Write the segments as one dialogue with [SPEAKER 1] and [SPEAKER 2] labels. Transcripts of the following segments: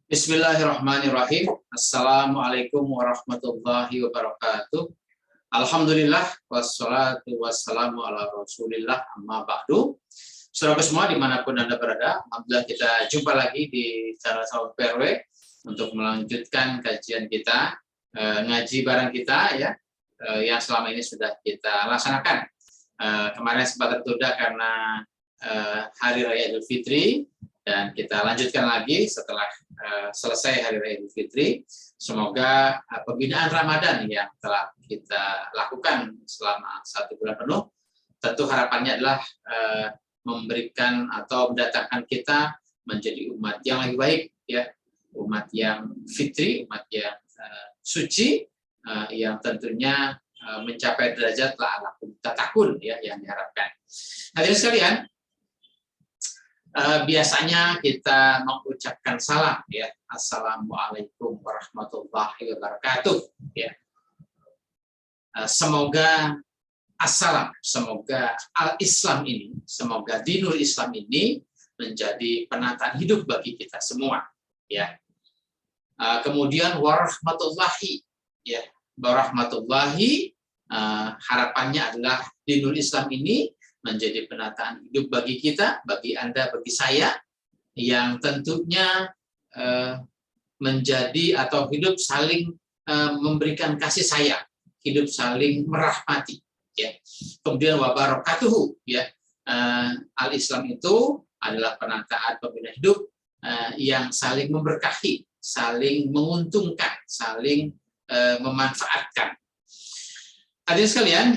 [SPEAKER 1] Bismillahirrahmanirrahim. Assalamualaikum warahmatullahi wabarakatuh. Alhamdulillah wassalatu wassalamu ala Rasulillah amma ba'du. Saudara semua dimanapun Anda berada, alhamdulillah kita jumpa lagi di channel Sahabat PRW untuk melanjutkan kajian kita, ngaji bareng kita ya, yang selama ini sudah kita laksanakan. Kemarin sempat tertunda karena Hari Raya Idul Fitri, dan kita lanjutkan lagi setelah selesai Hari Raya Idul Fitri. Semoga pembinaan Ramadan yang telah kita lakukan selama 1 bulan penuh, tentu harapannya adalah memberikan atau mendatangkan kita menjadi umat yang lebih baik, ya, umat yang fitri, umat yang suci, yang tentunya mencapai derajat la'alakum tattaqun, ya, yang diharapkan. Hadirin sekalian, biasanya kita mengucapkan salam, ya, assalamualaikum warahmatullahi wabarakatuh, ya. Semoga assalam, semoga al-Islam ini, semoga dinul Islam ini menjadi penataan hidup bagi kita semua, ya. Kemudian warahmatullahi, ya, warahmatullahi, harapannya adalah dinul Islam ini menjadi penataan hidup bagi kita, bagi Anda, bagi saya, yang tentunya menjadi atau hidup saling memberikan kasih sayang, hidup saling merahmati, ya. Kemudian wabarakatuhu, ya, al-Islam itu adalah penataan pembina hidup yang saling memberkahi, saling menguntungkan, saling memanfaatkan. Hadirin sekalian,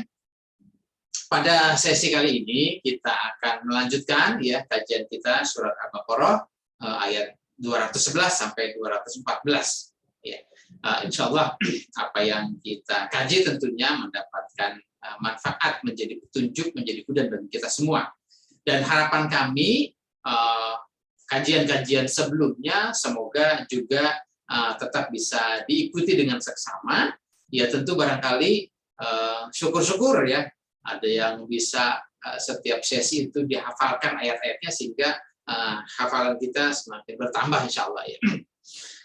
[SPEAKER 1] pada sesi kali ini kita akan melanjutkan, ya, kajian kita surat Al-Baqarah ayat 211 sampai 214. Ya. Insya Allah apa yang kita kaji tentunya mendapatkan manfaat, menjadi petunjuk, menjadi hudan bagi kita semua. Dan harapan kami kajian-kajian sebelumnya semoga juga tetap bisa diikuti dengan seksama. Ya, tentu barangkali syukur-syukur, ya, ada yang bisa setiap sesi itu dihafalkan ayat-ayatnya sehingga hafalan kita semakin bertambah insya Allah, ya.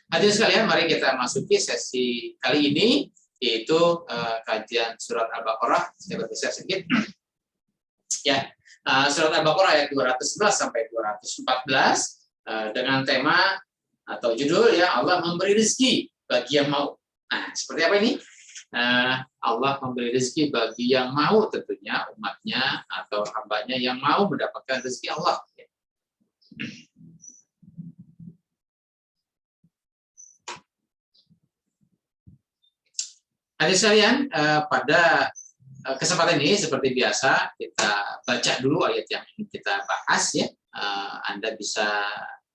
[SPEAKER 1] Hadirin sekalian, mari kita masuki sesi kali ini, yaitu kajian surat Al-Baqarah. Saya bergeser sedikit, ya. Surat Al-Baqarah ayat 211 sampai 214 dengan tema atau judul, ya, Allah memberi rezeki bagi yang mau. Nah, seperti apa ini? Allah memberi rezeki bagi yang mau, tentunya umatnya atau hambanya yang mau mendapatkan rezeki Allah. Hadirin sekalian, pada kesempatan ini seperti biasa kita baca dulu ayat yang ingin kita bahas, ya. Anda bisa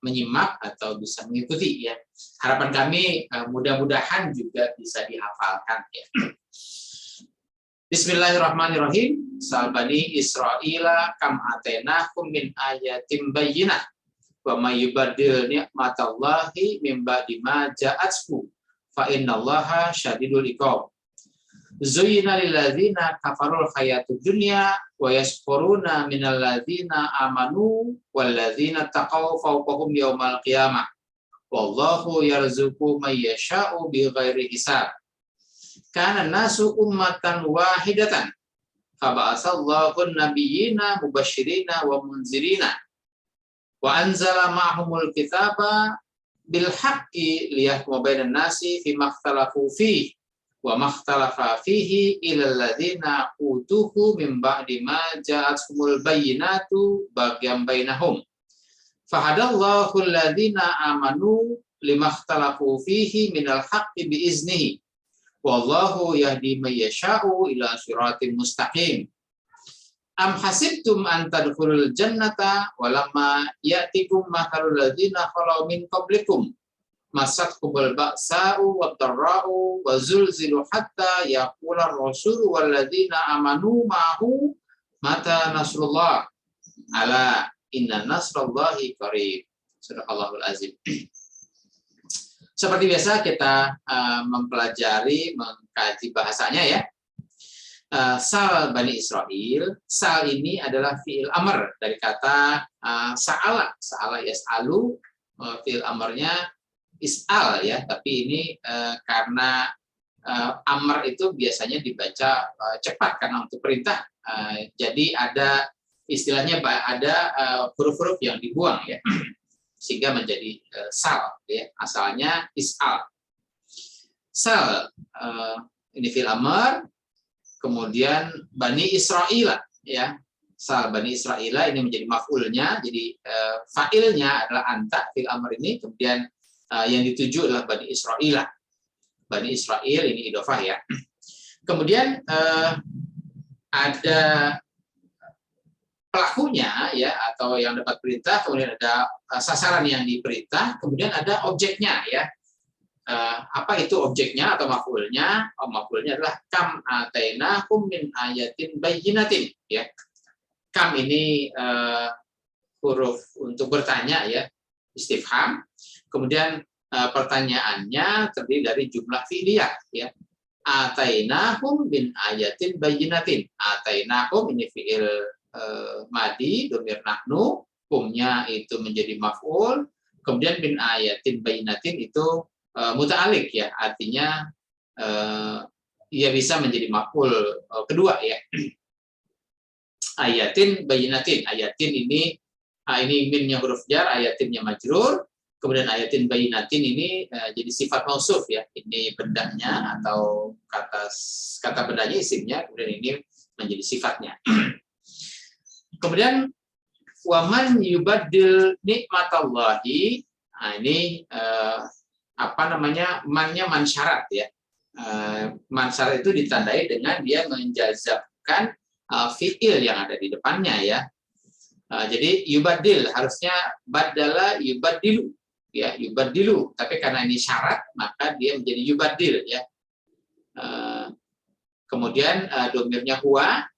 [SPEAKER 1] menyimak atau bisa mengikuti, ya. Harapan kami mudah-mudahan juga bisa dihafalkan, ya. Bismillahirrahmanirrahim. Sal bani Israila kam atenahum min ayatim bayyinah wa may yubaddil ni'matallahi mim ba'di ma ja'athu fa innallaha syadidul iqab. Zuyyina lil ladzina kafarul hayatud dunya wa yasfuruna minal ladzina amanu wal ladzina taqaw fawqahum yaumal qiyamah. Wallahu yarzuqu may yasha'u bighairi hisab. Kana nasu ummatan wahidatan faba'atsallahu an-nabiyyina mubasysyirina wa munzirina wa anzala ma'ahumul kitaba bil haqqi liyahkuma bainan nasi fima ikhtalafu fihi wa makhtalafa fihi ilal ladzina utuhu min ba'di ma ja'atuhumul bayyinatu baghyan bainahum fahadallahu alladzina amanu limakhtalafu fihi minal haqqi biiznihi wallahu yahdi may yasha'u ila siratin mustaqim. Am hasibtum an tadkhulul jannata walamma ya'tikum mathalul ladzina khalau min qablikum masatkumul ba'sa'u wad-dharra'u wa zulzilu hatta yaqula ar-rasulu wal ladzina amanu ma'ahu mata nasrullah ala inna nasrallahi qarib. Sadaqallahul azim. Seperti biasa kita mempelajari, mengkaji bahasanya, ya. Sal bani Israil. Sal ini adalah fi'il amr dari kata sa'ala. Sa'ala yas'alu, fi'il amrnya is'al ya, tapi ini karena amr itu biasanya dibaca cepat karena untuk perintah. Jadi ada istilahnya ada huruf-huruf yang dibuang ya, sehingga menjadi sal ya, asalnya is'al. Sal ini fil amr, kemudian Bani Israil ya. Sal Bani Israil ini menjadi maf'ulnya, jadi fa'ilnya adalah anta fil amr ini, kemudian yang dituju adalah Bani Israil. Bani Israil ini idhofah ya. Kemudian ada pelakunya ya, atau yang dapat perintah, kemudian ada sasaran yang diperintah, kemudian ada objeknya ya. Apa itu objeknya atau maf'ulnya? Maf'ulnya adalah kam atainahum min ayatin bayyinatin ya. Kam ini huruf untuk bertanya ya, istifham. Kemudian pertanyaannya terdiri dari jumlah fi'liyah ya. Atainahum min ayatin bayyinatin. Atainahum ini fi'il madi domir nahnu, humnya itu menjadi maf'ul, kemudian min ayatin bayyinatin itu muta'alik ya, artinya ia bisa menjadi maf'ul kedua ya. Ayatin bayyinatin, ayatin ini minnya huruf jar, ayatinnya majrur, kemudian ayatin bayyinatin ini jadi sifat mausuf ya, ini bendanya atau kata bendanya isimnya, kemudian ini menjadi sifatnya. Kemudian waman yubaddil nikmatallahi, ini mannya man syarat ya. Man syarat itu ditandai dengan dia menjazabkan fi'il yang ada di depannya ya. Jadi yubaddil harusnya badala yubaddilu ya, yubaddilu, tapi karena ini syarat maka dia menjadi yubaddil ya. Kemudian domirnya huwa,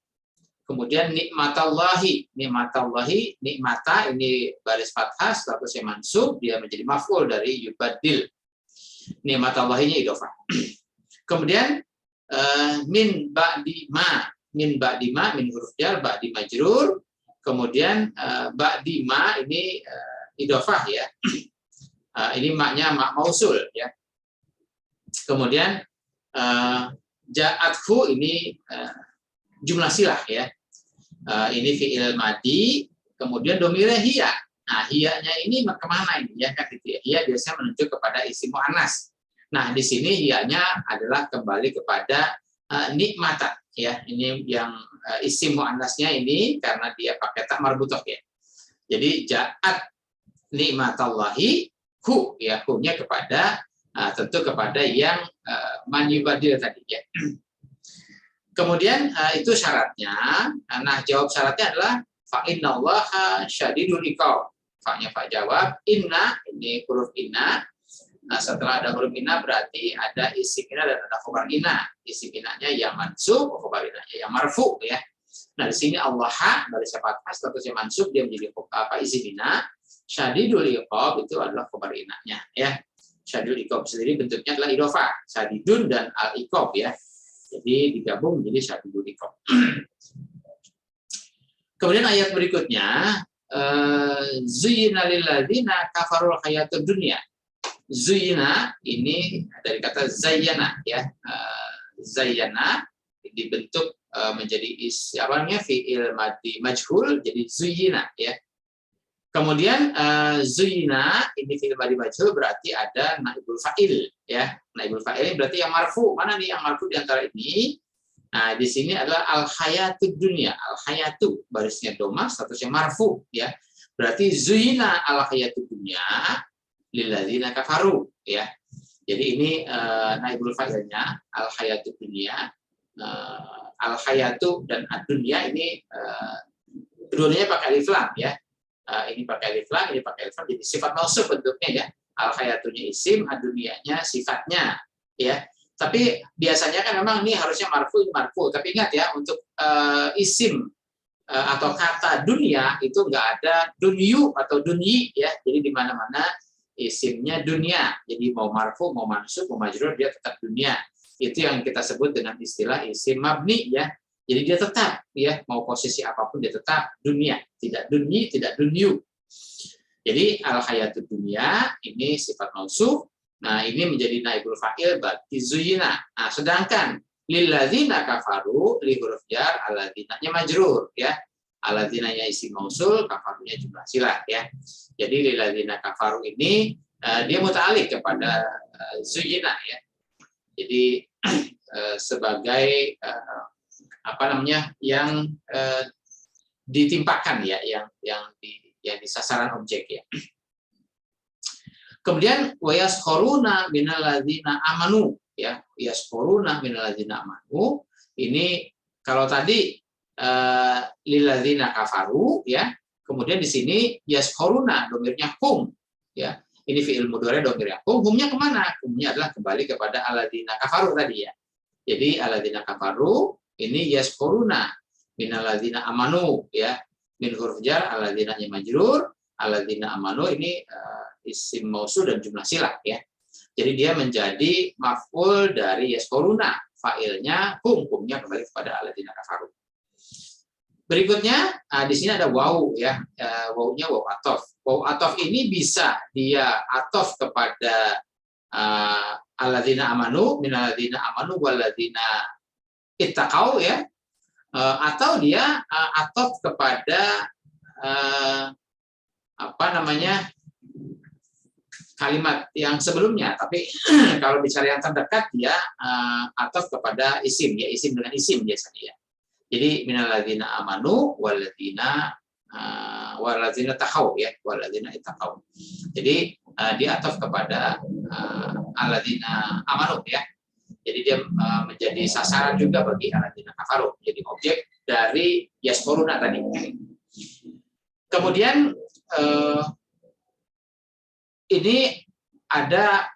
[SPEAKER 1] kemudian nikmatallahi, nikmata ini baris fathah statusnya mansub, dia menjadi maf'ul dari yubaddil. Nikmatallahinya idhofah. Kemudian min ba'di ma, min huruf jar, ba'di majrur, kemudian ba'di ma ini idhofah ya. Ini maknya mak mausul ya. Kemudian ja'athu ini jumlah silah ya. Ini fi'il madi, kemudian domirnya hiya. Nah, hiyanya ini kemana ini ya kan gitu ya. Hiya biasanya menunjuk kepada isim muannas. Nah, di sini hiyanya adalah kembali kepada nikmatan ya. Ini yang isim muannasnya ini karena dia pakai tak marbutah ya. Jadi ja'at nikmatallahi hu ya, hu-nya kepada tentu kepada yang man yubadil tadi ya. Kemudian itu syaratnya. Nah, jawab syaratnya adalah fa innallaha syadidul iqab. Fa-nya fa jawab, inna ini huruf inna. Nah, setelah ada huruf inna berarti ada isim inna dan ada khabar inna. Isim innanya yang mansub, khabar innanya yang marfu ya. Nah, di sini Allah dari fathah statusnya mansub, dia menjadi isim inna. Syadidul iqab itu adalah khabar innanya ya. Syadidul iqab sendiri bentuknya adalah idhofah, syadidun dan al-iqab ya. Jadi digabung menjadi syadidul iqab. Kemudian ayat berikutnya, zuyyina lil ladzina kafarul hayatud dunya. Zuyyina ini dari kata zayyana ya. Zayyana dibentuk menjadi fi'il madi majhul, jadi zuyyina ya. Kemudian zuyyina ini fi'il madi majhul berarti ada naibul fa'il ya. Naibul fa'il berarti yang marfu. Mana nih yang marfu di antara ini? Nah, di sini adalah al-hayatud dunya. Al-hayatu barisnya domah, statusnya marfu ya. Berarti zuyyina al-hayatud dunya lil ladzina kafaru ya. Jadi ini naibul fa'ilnya al-hayatud dunya. Al-hayatu dan ad-dunya ini keduanya pakai alif lam ya. Ini pakai alif lam, ini pakai alif lam, jadi sifat mausuf bentuknya ya. Al-hayatunya isim, ad-dunyanya sifatnya ya. Tapi biasanya kan memang ini harusnya marfu, ini marfu. Tapi ingat ya, untuk isim atau kata dunia itu nggak ada dunyu atau dunyi ya. Jadi di mana-mana isimnya dunia. Jadi mau marfu, mau mansub, mau majrur dia tetap dunia. Itu yang kita sebut dengan istilah isim mabni ya. Jadi dia tetap ya, mau posisi apapun dia tetap dunia, tidak dunyi, tidak dunyu. Jadi al-hayatud dunya ini sifat mausuf, Nah, ini menjadi naibul fa'il bagi zuyina. Nah, sedangkan lilladzina kafaru li huruf jar, alladzina-nya majrur ya. Alladzina-nya isim mausul, kafarunya jumlah silah ya. Jadi lilladzina kafaru ini dia muta'alliq kepada zuyina ya. Jadi sebagai apa namanya yang ditimpakan ya, yang di sasaran objek ya. Kemudian wayaskharuna minal ladzina amanu ya, yaskharuna minal ladzina amanu. Ini kalau tadi lil ladzina kafaru ya, kemudian di sini yaskharuna domirnya hum ya. Ini fi'il mudhari domirnya hum, humnya kemana? Humnya adalah kembali kepada alladzina kafaru tadi ya. Jadi alladzina kafaru ini yaskharuna minal ladzina amanu ya. Min huruf jar, alladzina-nya majrur, alladzina amanu ini isim mausul dan jumlah silah ya. Jadi dia menjadi maf'ul dari yaskuruna, fa'ilnya humnya kembali kepada alladzina kafaru. Berikutnya di sini ada waw ya. Wawnya waw atof. Waw atof ini bisa dia atof kepada alladzina amanu, min alladzina amanu walladzina ittaqau ya. Atau dia atof kepada apa namanya kalimat yang sebelumnya, tapi kalau bicara yang terdekat dia atof kepada isim ya, isim dengan isim biasanya ya. Jadi minal ladzina amanu walladzina taqau ya, walladzina ittaqau. Jadi dia atof kepada alladzina amanu ya. Jadi dia menjadi sasaran juga bagi alladzina kafaru, jadi objek dari yaskuruna tadi. Kemudian ini ada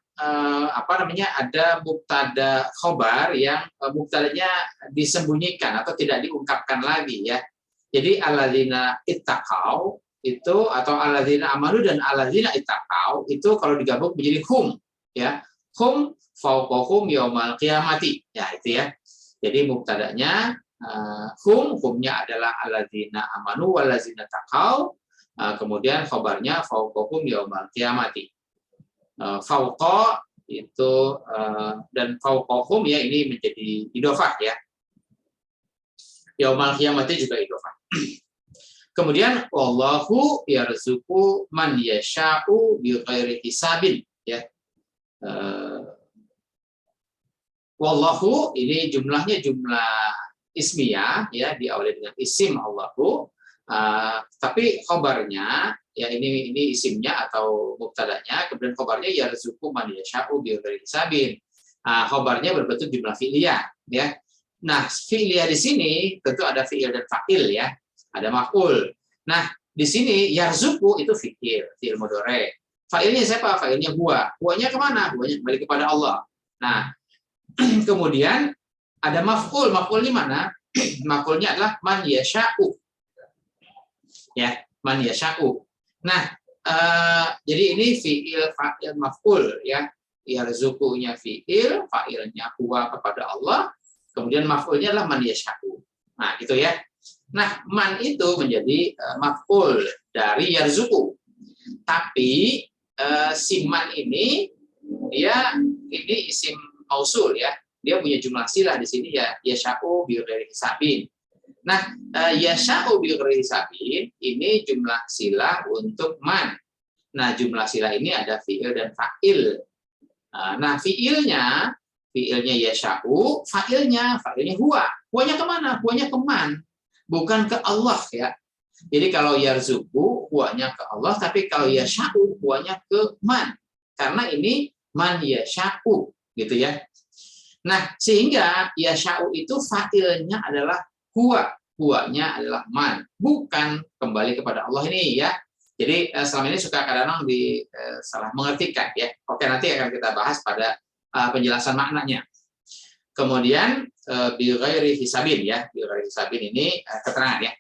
[SPEAKER 1] apa namanya, ada mubtada khobar yang mubtadanya disembunyikan atau tidak diungkapkan lagi ya. Jadi alladzina ittaqau itu atau alladzina amanu dan alladzina ittaqau itu kalau digabung menjadi hum ya. Hum fauqahum yaumal qiyamati ya, itu ya. Jadi mubtadanya humnya adalah alladzina amanu walladzina taqau. Kemudian khabarnya fauqahum yaumal qiyamati. Fauqa itu dan fauqahum ya, ini menjadi idhofah ya. Yaumal qiyamati juga idhofah. Kemudian wallahu yarzuqu man yasha'u bighairi hisabin ya. Wallahu ini jumlahnya jumlah ismiyah ya, diawali dengan isim Allahu. Tapi khobarnya ya, ini isimnya atau mubtadanya, kemudian khobarnya yarzuqu man yasha'u bighairi hisabin. Khobarnya berbentuk jumlah fi'liyah ya. Nah, fi'liyah di sini tentu ada fi'il dan fa'il ya, ada maf'ul. Nah, di sini yarzuqu itu fi'il mudhari. Fa'ilnya siapa? Fa'ilnya huwa. Huwanya kemana? Huwanya kembali kepada Allah. Nah, kemudian ada maf'ul. Maf'ulnya mana? Maf'ulnya adalah man yasha'u. Ya, man yasha'u. Nah, jadi ini fi'il, fa'il, maf'ul ya. Yarzuqunya fi'il, fa'ilnya huwa kepada Allah. Kemudian maf'ulnya adalah man yasha'u. Nah, gitu ya. Nah, man itu menjadi maf'ul dari yarzuqu. Tapi si man ini dia ini isim mausul ya. Dia punya jumlah silah di sini ya, yasha'u bighairi hisabin. Nah, yasha'u bighairi hisabin ini jumlah silah untuk man. Nah, jumlah silah ini ada fi'il dan fa'il. Nah, fi'ilnya yasha'u, fa'ilnya huwa. Huwanya kemana? Huwanya ke man, bukan ke Allah ya. Jadi kalau yarzuqu huwanya ke Allah, tapi kalau yasha'u huwanya ke man. Karena ini man yasha'u gitu ya. Nah, sehingga yasha'u itu fa'ilnya adalah huwa, huwanya adalah man, bukan kembali kepada Allah ini ya. Jadi selama ini suka kadang-kadang salah mengertikan ya. Oke, nanti akan kita bahas pada penjelasan maknanya. Kemudian bighairi hisabin ya, bighairi hisabin ini keterangan ya.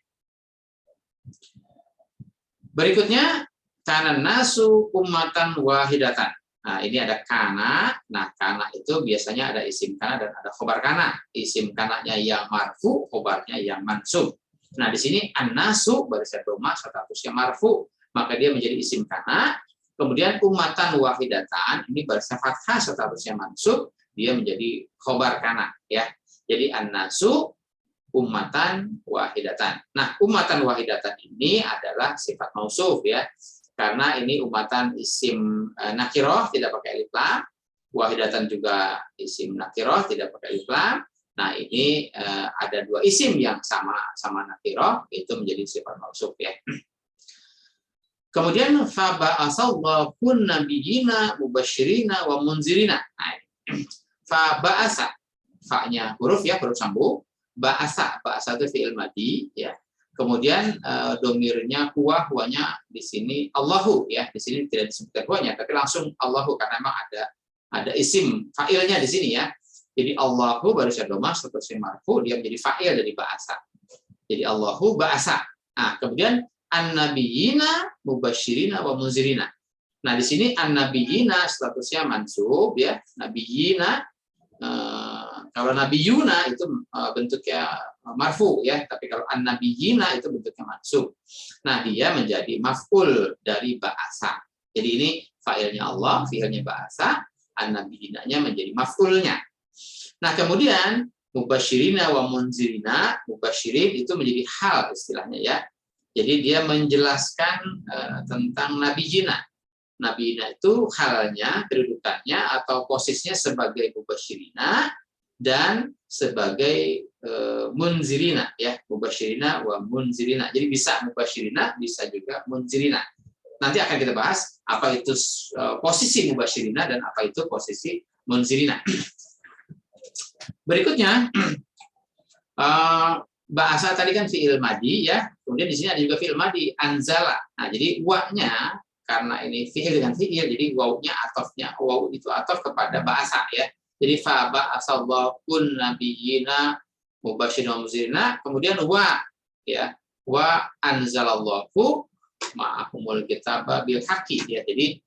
[SPEAKER 1] Berikutnya kana nasu ummatan wahidatan. Nah, ini ada kana. Nah, kana itu biasanya ada isim kana dan ada khobar kana. Isim kananya yang marfu, khobarnya yang mansub. Nah, di sini an-nasu barisan dhamma statusnya marfu, maka dia menjadi isim kana. Kemudian ummatan wahidatan ini barisnya fathah statusnya mansub, dia menjadi khobar kana ya. Jadi an-nasu ummatan wahidatan. Nah, ummatan wahidatan ini adalah sifat mausuf ya. Karena ini ummatan isim nakirah tidak pakai alif lam, wahidatan juga isim nakirah tidak pakai alif lam. Nah, ini ada dua isim yang sama nakirah, itu menjadi sifat mausuf ya. Kemudian fa ba'asallahu nabiyina mubasyirina wa munzirina. Nah, fa ba'asa, fa-nya huruf ya, huruf sambung. Ba'asa itu fi'il madhi ya. Kemudian domirnya huwa-nya di sini Allahu ya. Di sini tidak disebutkan huwanya, tapi langsung Allahu karena memang ada isim fa'ilnya di sini ya. Jadi Allahu baru domah seperti marfu, dia menjadi fa'il dari ba'asa. Jadi Allahu ba'asa. Nah, kemudian an-nabiyina mubasyirina wa munzirina. Nah, di sini an-nabiyina statusnya mansub ya. Nabiyina kalau nabiyuna itu bentuknya marfu ya, tapi kalau an-nabiyina itu bentuknya mansub. Nah, dia menjadi maf'ul dari ba'asa. Jadi ini fa'ilnya Allah, fi'ilnya ba'asa, an-nabiyinanya menjadi maf'ulnya. Nah, kemudian mubasyirina wa munzirina, mubasyirin itu menjadi hal istilahnya ya. Jadi dia menjelaskan tentang nabiyina. Nabiyina itu halnya, kedudukannya atau posisinya sebagai mubasyirina dan sebagai munzirina ya, mubasyirina wa munzirina. Jadi bisa mubasyirina, bisa juga munzirina. Nanti akan kita bahas apa itu posisi mubasyirina dan apa itu posisi munzirina. Berikutnya bahasa tadi kan fi'il madhi ya. Kemudian di sini ada juga fi'il madhi anzala. Nah, jadi wa-nya karena ini fi'il dengan fi'il, jadi waw-nya atofnya, waw itu atof kepada bahasa ya. Jadi fa ba'asallahu nabiyina mubasyirin wa munzirina, kemudian wa ya, wa anzalallahu ma'ahumul kitaba bil haqqi ya. Jadi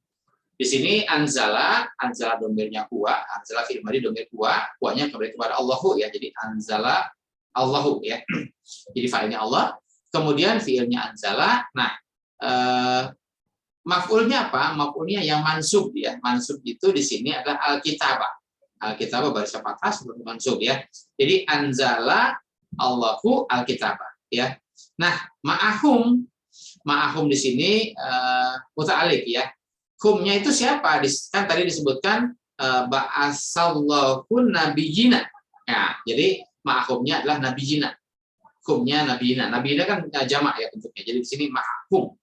[SPEAKER 1] di sini anzala domirnya huwa, anzala fi'il madhi domir huwa, huwanya kembali kepada Allahu ya. Jadi anzala Allahu ya. Jadi fa'ilnya Allah, kemudian fi'ilnya anzala. Nah, maf'ulnya apa? Maf'ulnya yang mansub ya. Mansub itu di sini adalah al-kitabah. Al-kitabah baris fathah seperti mansub ya. Jadi anzala Allahu al-kitabah ya. Nah, ma'ahum di sini muta'alliq ya. Humnya itu siapa? Kan tadi disebutkan ba'asallahu nabiyina. Nah, jadi ma'ahumnya adalah nabiyina. Humnya nabiyina. Nabiyina kan jamak ya bentuknya. Jadi di sini ma'ahum.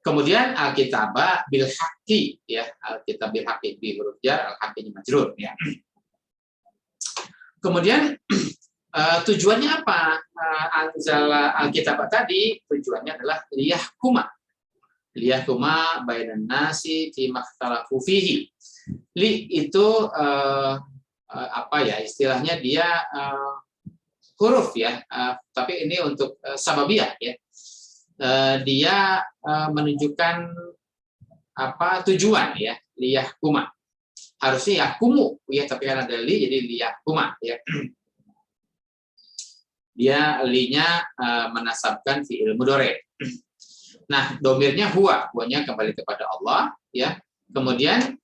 [SPEAKER 1] Kemudian al-kitabah bil haqqi ya. Al-kitab bil haqqi bi huruf jar, al-haqqinya majrur ya. Kemudian tujuannya apa? Anzala al-kitabah tadi tujuannya adalah liyahkuma bainan nasi fi makhtalafu fihi. Li itu apa ya istilahnya, dia huruf ya, tapi ini untuk sababiyah ya. Dia menunjukkan apa tujuan ya, liyahkuma. Harusnya yahkumu ya, tapi kan ada li jadi liyahkuma ya. Dia linya menasabkan fi'il mudhari'. Nah, domirnya huwanya kembali kepada Allah ya. Kemudian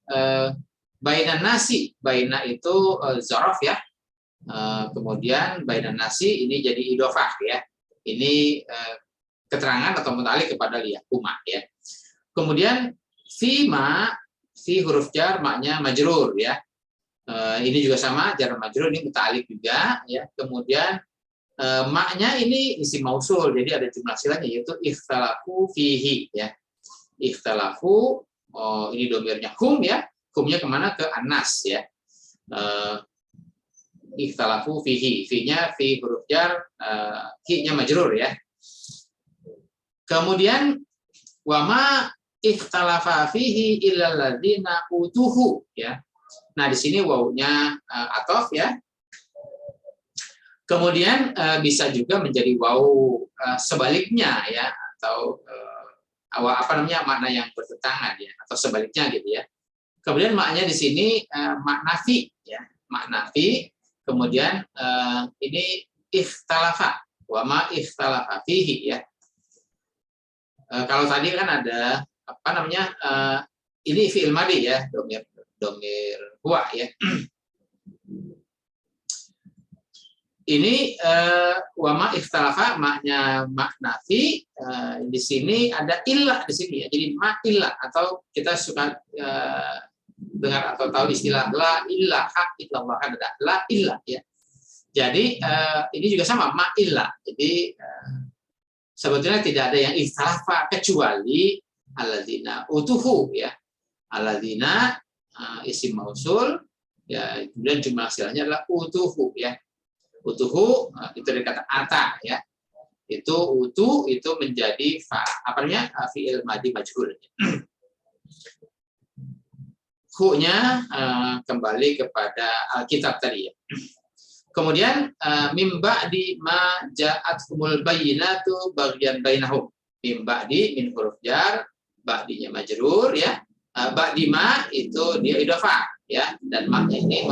[SPEAKER 1] bainan nasi, baina itu zaraf ya. Kemudian bainan nasi ini jadi idhofah ya. Ini keterangan atau muta'alliq kepada liyahkuma ya. Kemudian fi huruf jar maknya majrur ya. Ini juga sama, jar majrur ini muta'alliq juga ya. Kemudian maknya ini isim mausul, jadi ada jumlah silanya yaitu ikhtalafu fihi ya. Ikhtalafu, ini domirnya hum ya. Humnya kemana? Ke anas ya. Ikhtalafu fihi, fi-nya fi huruf jar, hi-nya majrur ya. Kemudian wama ikhtalafa fihi illal ladzina utuhu ya. Nah, di sini wawunya atof ya. Kemudian bisa juga menjadi wawu sebaliknya ya, atau apa namanya, makna yang bertentangan ya, atau sebaliknya gitu ya. Kemudian maknanya di sini makna fi ya, makna fi. Kemudian ini ikhtalafa, wa ma ikhtalafa fihi ya. Kalau tadi kan ada apa namanya? Ini fi'il madi ya, domir huwa ya. Ini wama ikhtalafa maknya maknafi, di sini ada illah di sini ya. Jadi ma illah, atau kita suka dengar atau tahu istilah la ilaha illallah, ada la illah ya. Jadi ini juga sama ma illah. Jadi sebetulnya tidak ada yang ikhtalafa kecuali alladzina utuhu ya. Alladzina isim mausul ya, kemudian jumlah silahnya adalah utuhu ya. Utuhu itu dari kata ata ya. Itu utu itu menjadi apa namanya? Fi'il madi majhul. Hu-nya kembali kepada Alkitab tadi ya. Kemudian mimba di ma ja'athumul bayyinatu baghyan bainahum. Mimba di min huruf jar, ba'dinya majrur ya. Ba'di ma itu dia idhofah ya, dan maknya ini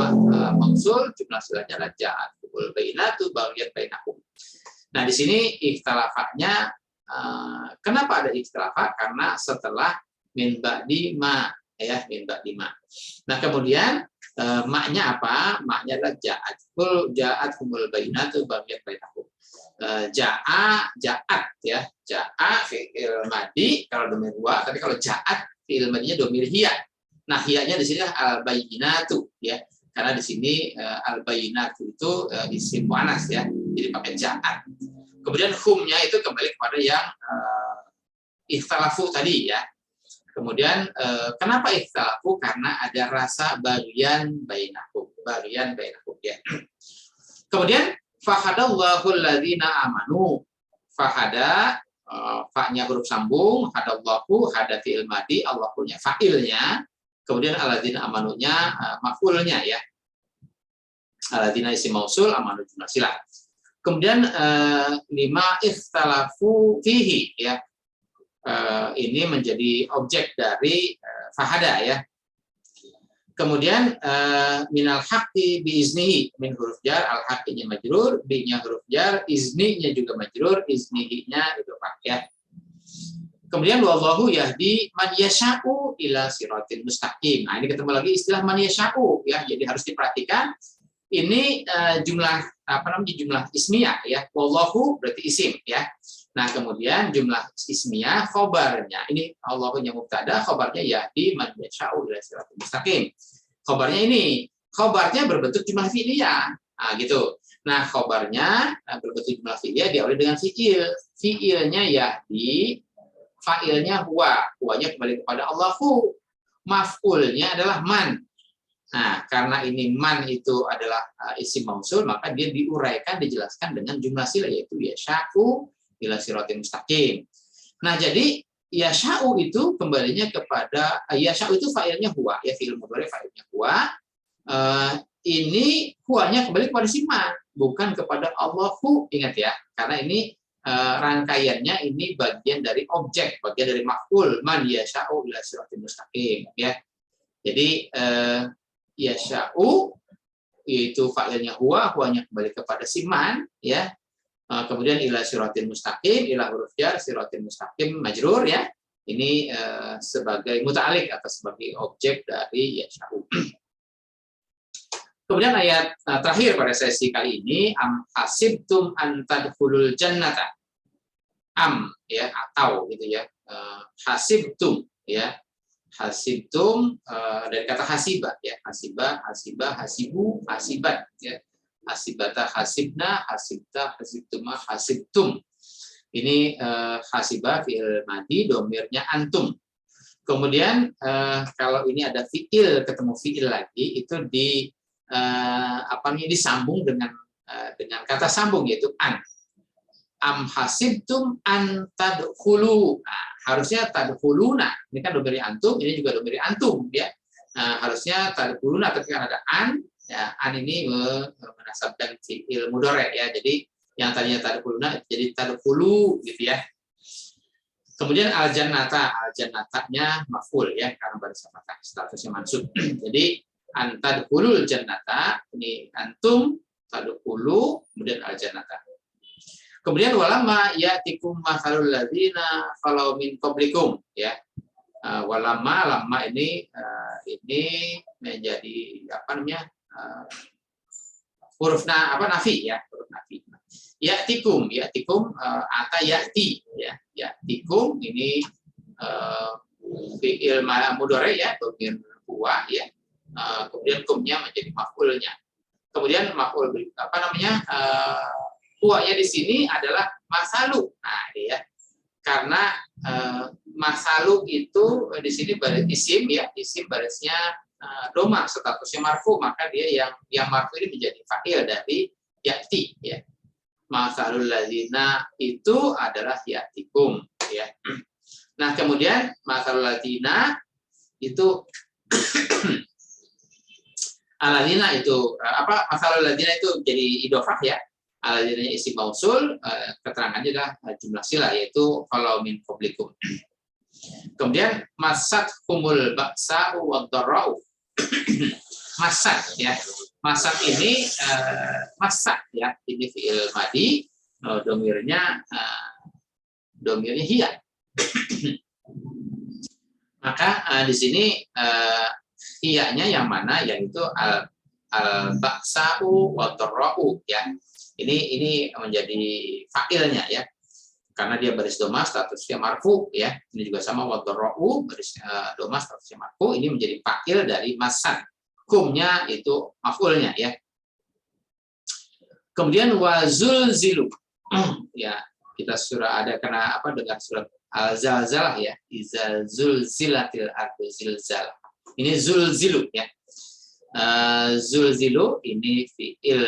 [SPEAKER 1] mausul, jumlah silahnya adalah ja'athumul bayyinatu baghyan bainahum. Nah, di sini ikhtilafahnya kenapa ada ikhtilafah? Karena setelah min ba'di ma ya, min ba'di ma. Nah, kemudian maknya apa? Maknya adalah ja'athumul bayyinatu baghyan bainahum. Ja'at ya. Ja'a fi'il madi kalau domir huwa, tapi kalau ja'at fi'il madinya domir hiya. Nah, hiyanya di sini al-bayyinatu ya. Karena di sini al-bayyinatu itu isim muannas ya. Jadi pakai ja'at. Kemudian humnya itu kembali kepada yang ikhtalafu tadi ya. Kemudian kenapa ikhtalafu? Karena ada rasa bagian bainahum ya. Kemudian fahadallahu alladzina amanu. Fahada fa-nya huruf sambung, hadallahu hada fi'il madi, Allahunya fa'ilnya, kemudian alladzina amanunya maf'ulnya ya. Alladzina isim mausul, amanu jumlah silah. Kemudian lima ikhtalafu fihi ya. Ini menjadi objek dari fahada ya. Kemudian minal haqqi bi iznihi, min huruf jar, al haqqinya majrur, bi-nya huruf jar, izninya juga majrur, iznihi-nya idhofah ya. Kemudian wallahu yahdi man yasha'u ila siratil mustaqim. Nah, ini ketemu lagi istilah man yasha'u ya. Jadi harus diperhatikan ini jumlah apa namanya, jumlah ismiyah ya. Wallahu berarti isim ya. Nah, kemudian jumlah ismiyah khobarnya. Ini Allahunya mubtada, khobarnya yahdi man yasha'u ila siratil mustaqim. Khobarnya ini, khobarnya berbentuk jumlah fi'liyah. Nah, gitu. Nah, khobarnya berbentuk jumlah fi'liyah diawali dengan fi'il. Fi'ilnya yahdi, fa'ilnya huwa. Huwanya kembali kepada Allahu. Maf'ulnya adalah man. Nah, karena ini man itu adalah isim mausul, maka dia diuraikan, dijelaskan dengan jumlah sila, yaitu yasha'u ila siratil mustaqim. Nah, jadi yasha'u itu kembalinya kepada yasha'u itu fa'ilnya huwa ya, fi'il mudhari fa'ilnya huwa. Ini huwanya kembali kepada si man, bukan kepada Allahu. Ingat ya, karena ini rangkaiannya ini bagian dari objek, bagian dari maf'ul, man yasha'u ila siratil mustaqim ya. Jadi yasha'u yaitu fa'ilnya huwa, huwanya kembali kepada si man ya. Kemudian ila siratil mustaqim, ila huruf jar, siratil mustaqim majrur ya. Ini sebagai muta'alliq atau sebagai objek dari yasha'u. Kemudian ayat terakhir pada sesi kali ini, am hasibtum an tadkhulul jannata. Am ya, atau gitu ya. Hasibtum ya. Hasibtum dari kata hasiba ya. Hasiba, hasibah, hasibu, hasibat ya. Hasibata, hasibna, hasibta, hasibtuma, hasibtum. Ini hasibah fi'il madi, domirnya antum. Kemudian kalau ini ada fi'il ketemu fi'il lagi, itu disambung dengan kata sambung, yaitu an. Am hasibtum an tadkhulu. Nah, harusnya tadkhuluna. Ini kan domirnya antum, ini juga domirnya antum ya. Nah, harusnya tadkhuluna, tapi kan ada an. Ya, an ini menasabkan fi'il mudhari ya. Jadi yang tadinya tadkhuluna jadi tadkhulu gitu ya. Kemudian al-jannatanya maf'ul ya, karena baris fathah, statusnya mansub. Jadi antadkhulul jannata, ini antum tadkhulu, kemudian al-jannata. Kemudian walamma ya'tikum mathalul ladzina khalau min qablikum ya. Lama ini menjadi huruf nafi ya, huruf nafi. Ya'tikum ata ya'ti ya. Ya'tikum ini fi'il mudhari ya, dhamir huwa ya. Kemudian kumnya menjadi maf'ulnya. Kemudian maf'ul huwanya di sini adalah masalu. Nah, ini ya. Karena masalu itu di sini baris isim ya, isim barisnya domah, statusnya marfu, maka dia yang marfu ini menjadi fa'il dari ya'ti ya. Masalul ladzina itu adalah ya'tikum ya. Nah, kemudian masalul ladzina itu aladzina itu masalul ladzina itu jadi idhofah ya. Aladzina isim mausul, keterangannya adalah jumlah sila, yaitu kalau min qablikum. Kemudian masat humul ba'sa'u wad-dharra'u. Masat ya. Masat ini masak ya, ini fi'il madi, domirnya hiya. Maka di sini hiyanya yang mana, yaitu al-ba'sa'u wad-dharra'u ya. Ini menjadi fa'ilnya ya. Karena dia baris domah, statusnya marfu ya. Ini juga sama wad-dharra'u, baris domah, statusnya marfu, ini menjadi fa'il dari masat. Kumnya itu maf'ulnya ya. Kemudian wazulzilu ya, kita surah ada kena dengar surat al-zalzalah ya, iza zulzilatil ardu zilzalah. Ini zulzilu ya. Zulzilu ini fi'il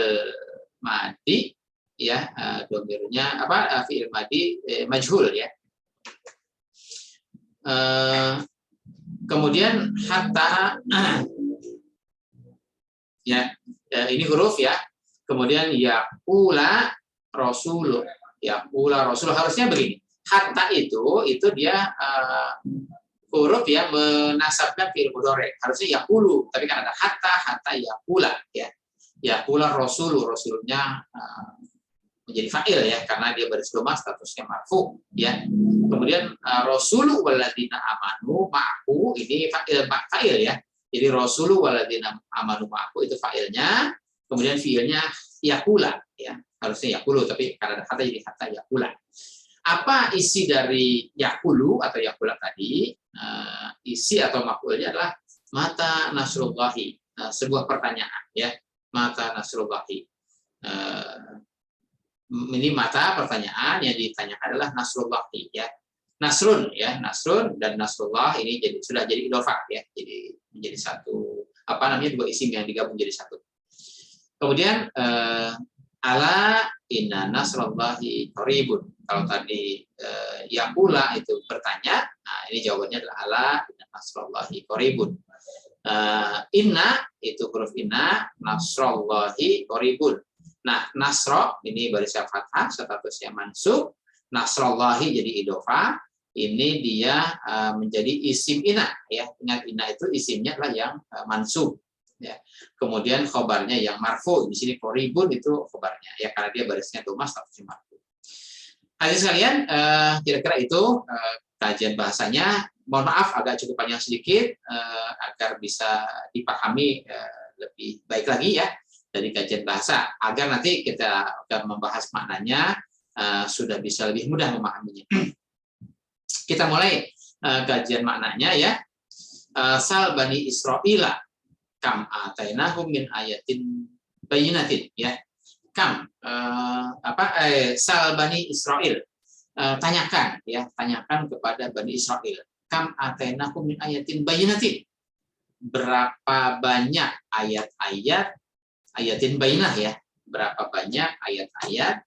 [SPEAKER 1] madi ya, domirnya fi'il madi majhul ya. Kemudian hatta ya, ini huruf ya. Kemudian yaqula rasulu harusnya begini. Hatta itu dia huruf ya, menasabkan fi'il mudhari. Harusnya yaqulu, tapi kan ada hatta yaqula ya. Yaqula rasulnya menjadi fa'il ya, karena dia baris domah, statusnya marfu ya. Kemudian rasulu walladzina amanu ma'ahu, ini fa'il ya. Jadi rasulu walladzina amanu ma'ahu itu fa'ilnya, kemudian fi'ilnya yaqula ya. Harusnya yaqulu, tapi karena ada kata jadi hatta yaqula. Apa isi dari yaqulu atau yaqula tadi? Isi atau maf'ulnya adalah mata nasrullahi. Sebuah pertanyaan ya. Mata nasrullahi. Ini mata pertanyaan, yang ditanyakan adalah nasrullahi ya. Nasrun ya, nasrun dan nasrullah ini sudah jadi idhofah ya. Jadi menjadi satu dua isim yang digabung jadi satu. Kemudian ala inna nasrullahi qaribun. Kalau tadi yaqula itu bertanya, nah ini jawabannya adalah ala inna nasrullahi qaribun. Inna itu huruf inna, nasrullahi qaribun. Nah, nasro ini barisnya fathah, statusnya mansub. Nasrullahi jadi idhofah. Ini dia menjadi isim ina ya. Ingat, ina itu isimnya adalah yang mansub ya. Kemudian khobarnya yang marfu. Di sini qaribun itu khobarnya ya, karena dia barisnya domah, statusnya marfu. Hadirin sekalian, kira-kira itu kajian bahasanya. Mohon maaf agak cukup panjang sedikit, agar bisa dipahami lebih baik lagi ya dari kajian bahasa, agar nanti kita akan membahas maknanya sudah bisa lebih mudah memahaminya. Kita mulai kajian maknanya ya. Sal bani Israila kam atainahum min ayatin bayyinatin ya. Kam sal bani Israil, tanyakan kepada bani Israil, kam atainahum min ayatin bayyinatin, berapa banyak ayat-ayat, ayatin bayyinah ya, berapa banyak ayat-ayat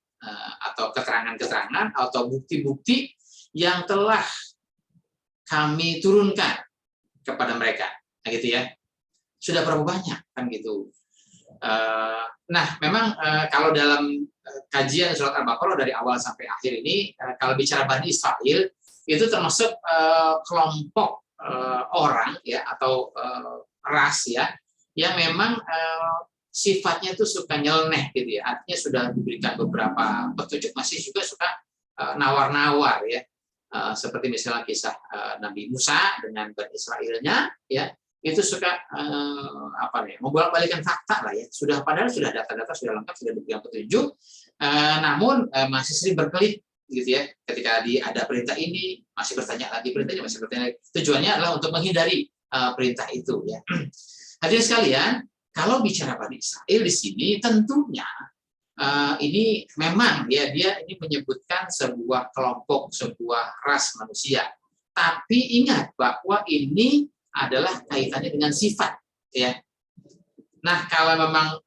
[SPEAKER 1] atau keterangan-keterangan atau bukti-bukti yang telah kami turunkan kepada mereka, nah, gitu ya. Sudah berapa banyak kan gitu. Nah, memang kalau dalam kajian surat Al-Baqarah dari awal sampai akhir ini, kalau bicara Bani Israil itu termasuk kelompok orang ya, atau ras ya, yang memang sifatnya itu suka nyeleneh gitu ya. Artinya sudah diberikan beberapa petunjuk, masih juga suka nawar-nawar ya. seperti misalnya kisah Nabi Musa dengan Bani Israilnya, ya itu suka membolak-balikan fakta lah ya. Padahal sudah data-data sudah lengkap, sudah diberikan petunjuk, namun masih sering berkelit gitu ya. Ketika ada perintah ini masih bertanya lagi, perintahnya masih bertanya lagi. Tujuannya adalah untuk menghindari perintah itu ya. Hadirin sekalian, kalau bicara Bani Israil di sini tentunya ini memang ya dia ini menyebutkan sebuah kelompok, sebuah ras manusia. Tapi ingat bahwa ini adalah kaitannya dengan sifat ya. Nah, kalau memang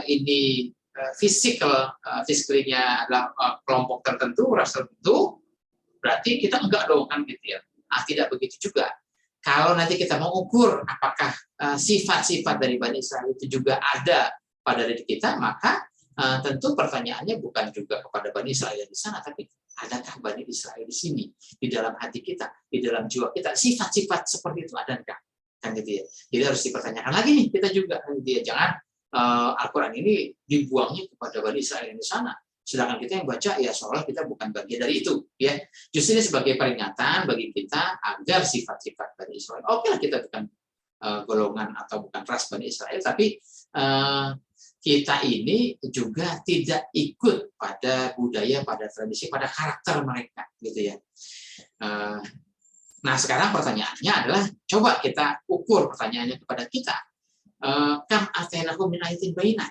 [SPEAKER 1] ini fisiknya adalah kelompok tertentu, ras tertentu, berarti kita enggak dong kan gitu ya. Nah, tidak begitu juga. Kalau nanti kita mau ukur apakah sifat-sifat dari Bani Israil itu juga ada pada diri kita, maka tentu pertanyaannya bukan juga kepada Bani Israil di sana, tapi adakah Bani Israil di sini, di dalam hati kita, di dalam jiwa kita, sifat-sifat seperti itu ada enggak? Kan gitu ya. Jadi harus dipertanyakan lagi nih kita juga, kan gitu ya. Jangan Al-Quran ini dibuangnya kepada Bani Israil di sana, sedangkan kita yang baca ya seolah kita bukan bagian dari itu ya. Justru ini sebagai peringatan bagi kita agar sifat-sifat Bani Israil, oke lah kita bukan golongan atau bukan ras Bani Israil, tapi kita ini juga tidak ikut pada budaya, pada tradisi, pada karakter mereka gitu ya. Nah, sekarang pertanyaannya adalah coba kita ukur pertanyaannya kepada kita. Kam atainakum min ayatin bayyinah.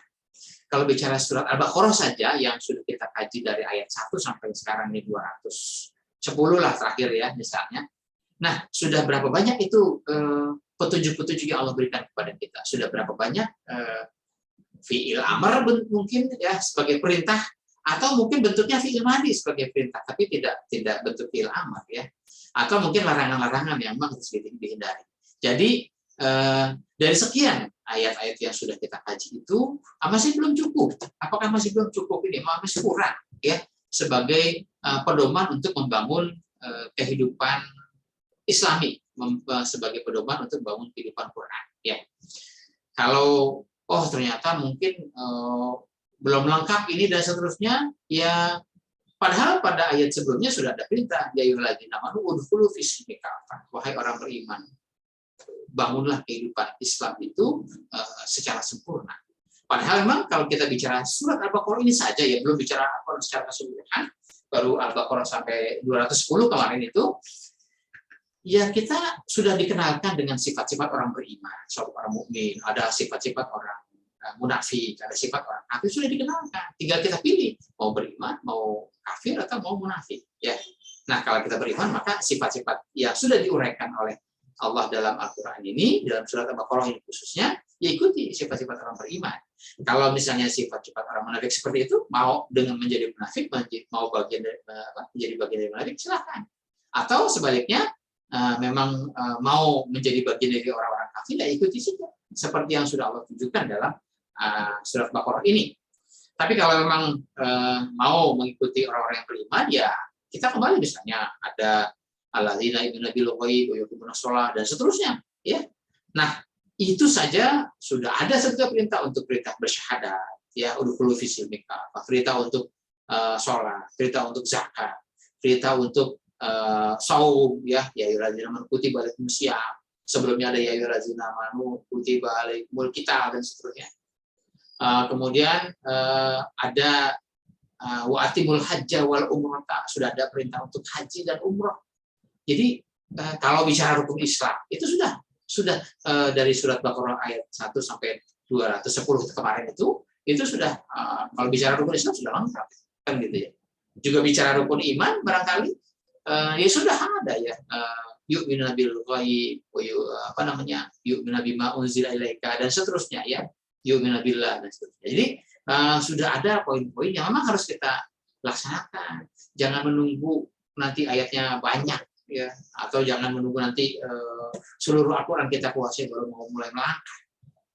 [SPEAKER 1] Kalau bicara surat Al-Baqarah saja yang sudah kita kaji dari ayat 1 sampai sekarang ini 210 lah terakhir ya misalnya. Nah, sudah berapa banyak itu petunjuk-petunjuk yang Allah berikan kepada kita? Sudah berapa banyak fi'il amr mungkin ya sebagai perintah, atau mungkin bentuknya fi'il madhi sebagai perintah tapi tidak bentuk fi'il amr ya, atau mungkin larangan-larangan yang memang harus dihindari. Jadi dari sekian ayat-ayat yang sudah kita kaji itu masih belum cukup. Apakah masih belum cukup? Ini masih kurang ya sebagai pedoman untuk membangun kehidupan Islami, sebagai pedoman untuk membangun kehidupan Quran ya. Kalau ternyata mungkin belum lengkap ini dan seterusnya ya, padahal pada ayat sebelumnya sudah ada perintah, ya ayyuhalladzina amanu udkhulu fis-silmi kafah, wahai orang beriman, bangunlah kehidupan Islam itu secara sempurna. Padahal memang kalau kita bicara surat Al-Baqarah ini saja ya, belum bicara Al-Qur'an secara keseluruhan, baru Al-Baqarah sampai 210 kemarin itu, ya kita sudah dikenalkan dengan sifat-sifat orang beriman, orang mukmin, ada sifat-sifat orang munafik, ada sifat orang kafir, sudah dikenalkan. Tinggal kita pilih mau beriman, mau kafir atau mau munafik. Ya. Nah, kalau kita beriman maka sifat-sifat yang sudah diuraikan oleh Allah dalam Al-Quran ini, dalam surat Al-Baqarah ini khususnya, ya ikuti sifat-sifat orang beriman. Kalau misalnya sifat-sifat orang munafik seperti itu, mau dengan menjadi munafik, mau menjadi bagian dari munafik, silakan. Atau sebaliknya, memang mau menjadi bagian dari orang-orang kafir, ya ikuti saja seperti yang sudah Allah tunjukkan dalam surat Baqarah ini. Tapi kalau memang mau mengikuti orang-orang yang beriman, ya kita kembali misalnya ada alladzina yu'minuna bil ghaibi wa yuqimuna shalah dan seterusnya, ya. Nah, itu saja sudah ada satu perintah untuk perintah bersyahadat, ya, udkhulu fis silmi kafah, perintah untuk sholat, perintah untuk zakat, perintah untuk saum, ya ayyuhalladzina amanu kutiba alaikumus syiyam. Sebelumnya ada ya ayyuhalladzina amanu kutiba alaikumul qital dan seterusnya. Kemudian ada wa atimul hajja wal umrata, sudah ada perintah untuk haji dan umrah. Jadi kalau bicara rukun Islam itu sudah dari surat Baqarah ayat 1 sampai 210 kemarin itu sudah kalau bicara rukun Islam sudah lengkap kan gitu ya. Juga bicara rukun iman barangkali ya sudah ada ya, yu'minuna bil ghaib, yu'minuna bima unzila ilaika dan seterusnya ya, yu'minuna billah dan seterusnya. Jadi sudah ada poin-poin yang memang harus kita laksanakan. Jangan menunggu nanti ayatnya banyak ya, atau jangan menunggu nanti seluruh Al-Quran kita kuasai baru mau mulai melangkah,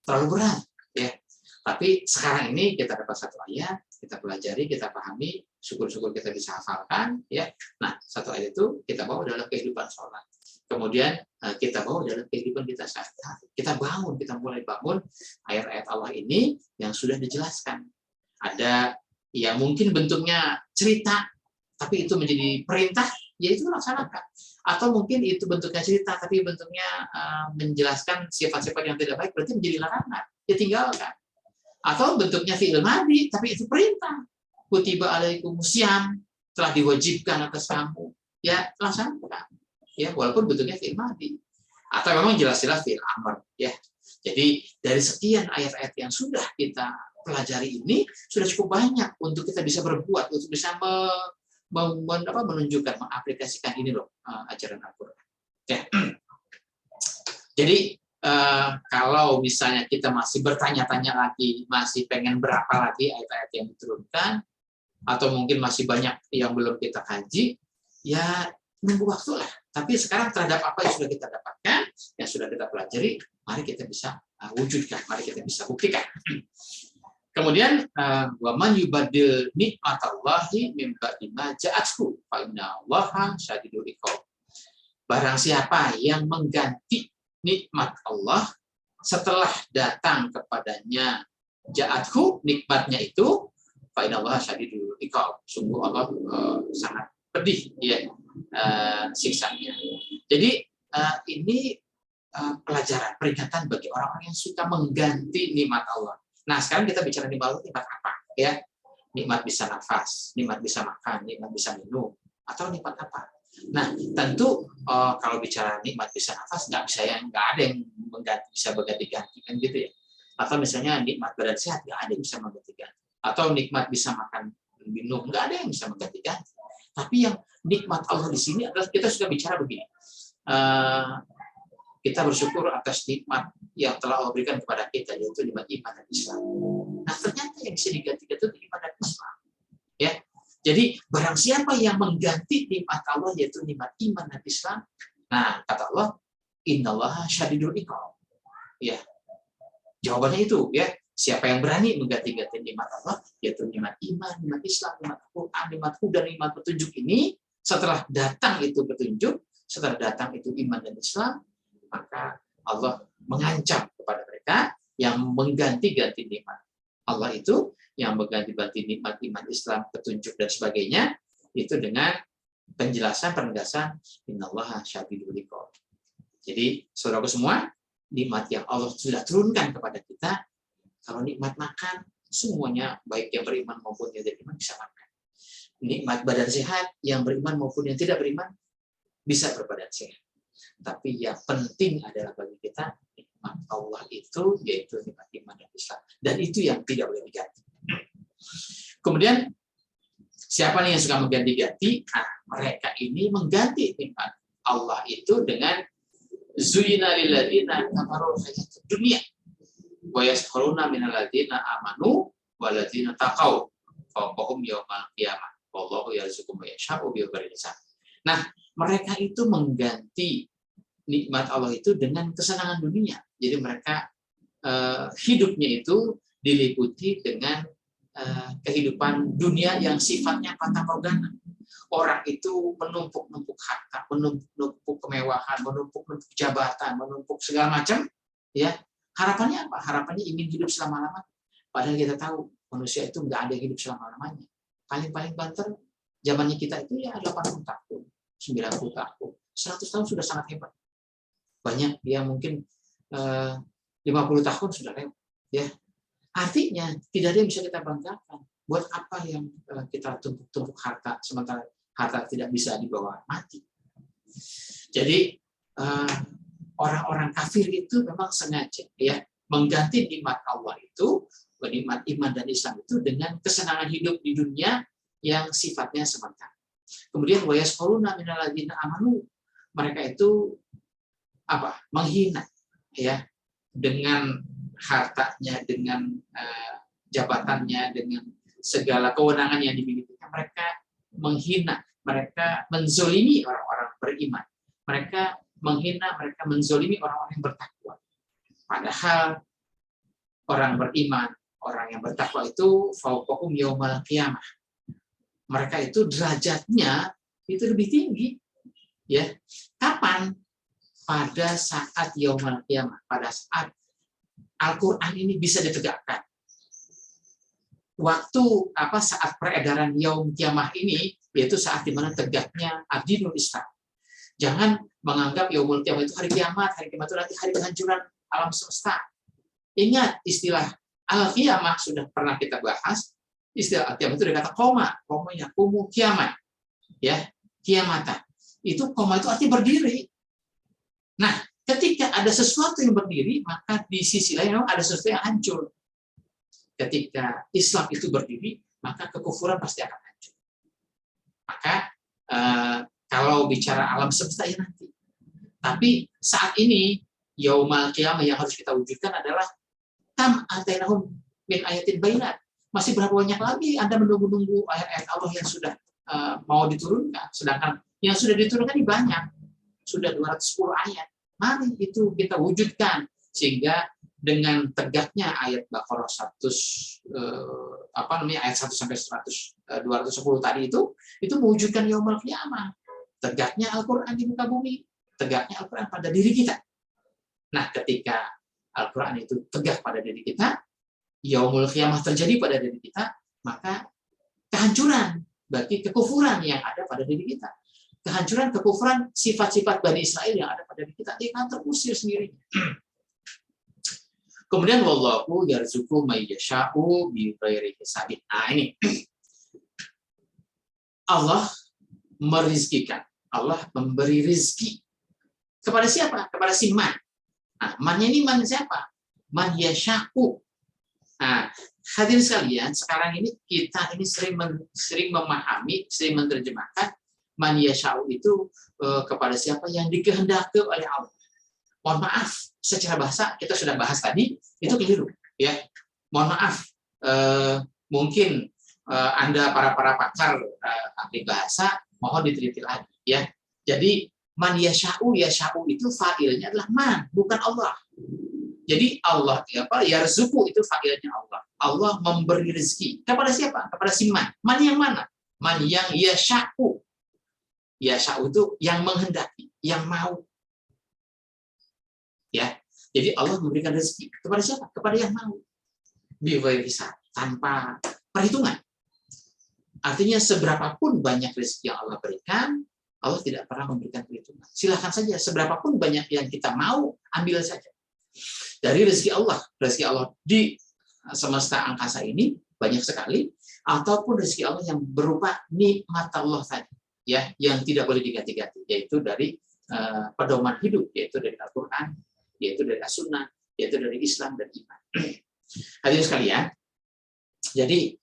[SPEAKER 1] terlalu berat ya. Tapi sekarang ini kita dapat satu ayat, kita pelajari, kita pahami, syukur-syukur kita bisa hafalkan ya. Nah, satu ayat itu kita bawa dalam kehidupan sholat, kemudian kita bawa dalam kehidupan kita sehari-hari. Kita mulai bangun ayat-ayat Allah ini yang sudah dijelaskan. Ada ya mungkin bentuknya cerita, tapi itu menjadi perintah ya itu laksanakan. Atau mungkin itu bentuknya cerita, tapi bentuknya menjelaskan sifat-sifat yang tidak baik, berarti menjadi larangan, ya tinggalkan. Atau bentuknya fi'il madhi, tapi itu perintah. Kutiba alaikumusiyam, telah diwajibkan atas kamu, ya laksanakan. Ya, walaupun bentuknya fi'il madhi. Atau memang jelas-jelas fi'il amr, ya. Jadi dari sekian ayat-ayat yang sudah kita pelajari ini sudah cukup banyak untuk kita bisa berbuat, untuk bisa menunjukkan, mengaplikasikan ini loh ajaran Al-Quran. Ya. Jadi kalau misalnya kita masih bertanya-tanya lagi, masih pengen berapa lagi ayat-ayat yang diturunkan, atau mungkin masih banyak yang belum kita kaji, ya nunggu waktu lah. Tapi sekarang terhadap apa yang sudah kita dapatkan, yang sudah kita pelajari, mari kita bisa wujudkan, mari kita bisa buktikan. Kemudian wa man yubaddil nikmatallahi min ba'di ma ja'athu fa innallaha syadidul iqab. Barang siapa yang mengganti nikmat Allah setelah datang kepadanya ja'athu, nikmatnya itu, fa innallaha syadidul iqab. Sungguh Allah sangat pedih ya siksanya. Jadi ini pelajaran, peringatan bagi orang-orang yang suka mengganti nikmat Allah. Nah, sekarang kita bicara nikmat apa? Ya, nikmat bisa nafas, nikmat bisa makan, nikmat bisa minum, atau nikmat apa? Nah, tentu kalau bicara nikmat bisa nafas, nggak ada yang bisa berganti-ganti kan gitu ya. Atau misalnya nikmat badan sehat, nggak ada yang bisa mengganti-ganti. Atau nikmat bisa makan, minum, nggak ada yang bisa mengganti-ganti. Tapi yang nikmat Allah di sini adalah kita sudah bicara begini. Kita bersyukur atas nikmat yang telah Allah berikan kepada kita, yaitu nikmat iman dan Islam. Nah, ternyata yang bisa digantikan itu iman dan Islam. Ya, jadi barang siapa yang mengganti nikmat Allah, yaitu nikmat iman dan Islam, nah kata Allah, innallaha syadidul iqab. Ya, jawabannya itu ya. Siapa yang berani mengganti-ganti nikmat Allah, yaitu nikmat iman, nikmat Islam, nikmat Al-Quran, nikmat huda, nikmat petunjuk ini, setelah datang itu petunjuk, setelah datang itu iman dan Islam, maka Allah mengancam kepada mereka yang mengganti-ganti nikmat Allah itu, yang mengganti-ganti nikmat iman, Islam, petunjuk dan sebagainya, itu dengan penjelasan, penegasan innallaha syadidul iqab. Jadi, saudaraku semua, nikmat yang Allah sudah turunkan kepada kita, kalau nikmat makan, semuanya baik yang beriman maupun yang tidak beriman bisa makan. Nikmat badan sehat, yang beriman maupun yang tidak beriman bisa berbadan sehat. Tapi yang penting adalah bagi kita nikmat Allah itu, yaitu nikmat iman dan Islam. Dan itu yang tidak boleh diganti. Kemudian siapa nih yang suka mengganti-ganti? Nah, mereka ini mengganti nikmat Allah itu dengan zuyina lil ladzina kafaru hayatud dunya wa yaskharuna minal ladzina amanu wal ladzina taqau fawqahum yaumal qiyamah wallahu yarzuqu man yasha'u bighairi hisab. Nah, mereka itu mengganti nikmat Allah itu dengan kesenangan dunia. Jadi mereka hidupnya itu diliputi dengan kehidupan dunia yang sifatnya fata morgana. Orang itu menumpuk-numpuk harta, menumpuk kemewahan, menumpuk jabatan, menumpuk segala macam. Ya, harapannya apa? Harapannya ingin hidup selama-lamanya. Padahal kita tahu manusia itu nggak ada yang hidup selama-lamanya. Paling-paling banter zamannya kita itu ya 80 tahun, 90 tahun, 100 tahun sudah sangat hebat. Banyak dia mungkin 50 tahun sudah lewat. Ya, artinya tidak ada yang bisa kita banggakan. Buat apa yang kita tumpuk-tumpuk harta sementara harta tidak bisa dibawa mati. Jadi orang-orang kafir itu memang sengaja ya mengganti nikmat Allah itu, nikmat iman dan Islam itu dengan kesenangan hidup di dunia yang sifatnya sementara. Kemudian wayasquluna minal ladzina amanu, mereka itu apa? Menghina ya dengan hartanya, dengan jabatannya, dengan segala kewenangan yang dimilikinya. Mereka menghina, mereka menzolimi orang-orang beriman, mereka menghina, mereka menzolimi orang-orang yang bertakwa. Padahal orang beriman, orang yang bertakwa itu fauqahum yaumal qiyamah. Mereka itu derajatnya itu lebih tinggi. Ya, kapan? Pada saat yaumal qiyamah, pada saat Al-Quran ini bisa ditegakkan. waktu saat peredaran yaum kiamah ini, yaitu saat dimana tegaknya ad-dinul Islam. Jangan menganggap yaumul kiamah itu hari kiamat itu nanti hari kehancuran alam semesta. Ingat istilah al-kiamah sudah pernah kita bahas. Istilah al-kiamah itu dari kata koma, komanya kumu kiamat, ya, kiamatan. Itu koma itu artinya berdiri. Nah, ketika ada sesuatu yang berdiri, maka di sisi lain memang ada sesuatu yang hancur. Ketika Islam itu berdiri, maka kekufuran pasti akan hancur. Maka kalau bicara alam semesta ya nanti. Tapi saat ini yaumal qiyamah yang harus kita wujudkan adalah tam atainahum min ayatin bayyinat. Masih berapa banyak lagi Anda menunggu-nunggu ayat-ayat Allah yang sudah mau diturunkan, sedangkan yang sudah diturunkan ini banyak. Sudah 210 ayat. Mari itu kita wujudkan sehingga dengan tegaknya ayat Baqarah 100 ayat 1 sampai 210 tadi itu mewujudkan yaumul qiyamah. Tegaknya Al-Qur'an di muka bumi, tegaknya Al-Qur'an pada diri kita. Nah, ketika Al-Qur'an itu tegak pada diri kita, yaumul qiyamah terjadi pada diri kita, maka kehancuran bagi kekufuran yang ada pada diri kita. Kehancuran, kekufuran, sifat-sifat Bani Israel yang ada pada diri kita, dia akan terusir sendiri. Kemudian wallahu yarzuqu may yasha'u bi ghairi hisabin. Nah, ini Allah merizkikan, Allah memberi rizki kepada siapa? Kepada si man. Nah, mannya ini man siapa? Man yasha'u. Nah, hadirin sekalian, sekarang ini kita ini sering memahami, sering menerjemahkan man yasha'u itu kepada siapa yang dikehendaki oleh Allah. Mohon maaf, secara bahasa kita sudah bahas tadi, itu keliru, ya. Mohon maaf, mungkin Anda para pakar ahli bahasa mohon diteliti lagi, ya. Jadi man yasha'u itu fa'ilnya adalah man, bukan Allah. Jadi Allah yarzuqu itu fa'ilnya Allah. Allah memberi rezeki kepada siapa? Kepada si man. Man yang mana? Man yang yasha'u. Yasha'u itu yang menghendaki, yang mau. Ya, jadi Allah memberikan rezeki kepada siapa? Kepada yang mau. Bighairi hisab, tanpa perhitungan. Artinya seberapapun banyak rezeki yang Allah berikan, Allah tidak pernah memberikan perhitungan. Silakan saja, seberapapun banyak yang kita mau, ambil saja. Dari rezeki Allah di semesta angkasa ini banyak sekali, ataupun rezeki Allah yang berupa nikmat Allah tadi, ya, yang tidak boleh diganti-ganti, yaitu dari pedoman hidup, yaitu dari Al-Quran, yaitu dari As-Sunnah, yaitu dari Islam dan iman. Hadirin sekalian, jadi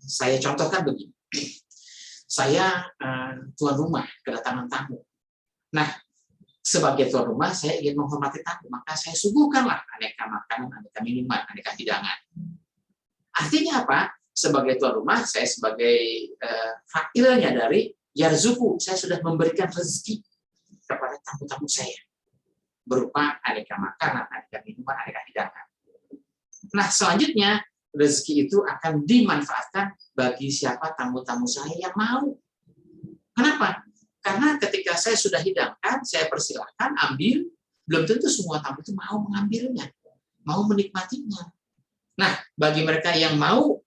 [SPEAKER 1] saya contohkan begini. Saya tuan rumah, kedatangan tamu. Nah, sebagai tuan rumah, saya ingin menghormati tamu, maka saya suguhkanlah aneka makanan, aneka minuman, aneka hidangan. Artinya apa? Sebagai tuan rumah, saya sebagai fakirnya dari yarzuku, saya sudah memberikan rezeki kepada tamu-tamu saya berupa aneka makanan, aneka minuman, aneka hidangan. Nah, selanjutnya rezeki itu akan dimanfaatkan bagi siapa tamu-tamu saya yang mau. Kenapa? Karena ketika saya sudah hidangkan, saya persilahkan ambil, belum tentu semua tamu itu mau mengambilnya, mau menikmatinya. Nah, bagi mereka yang mau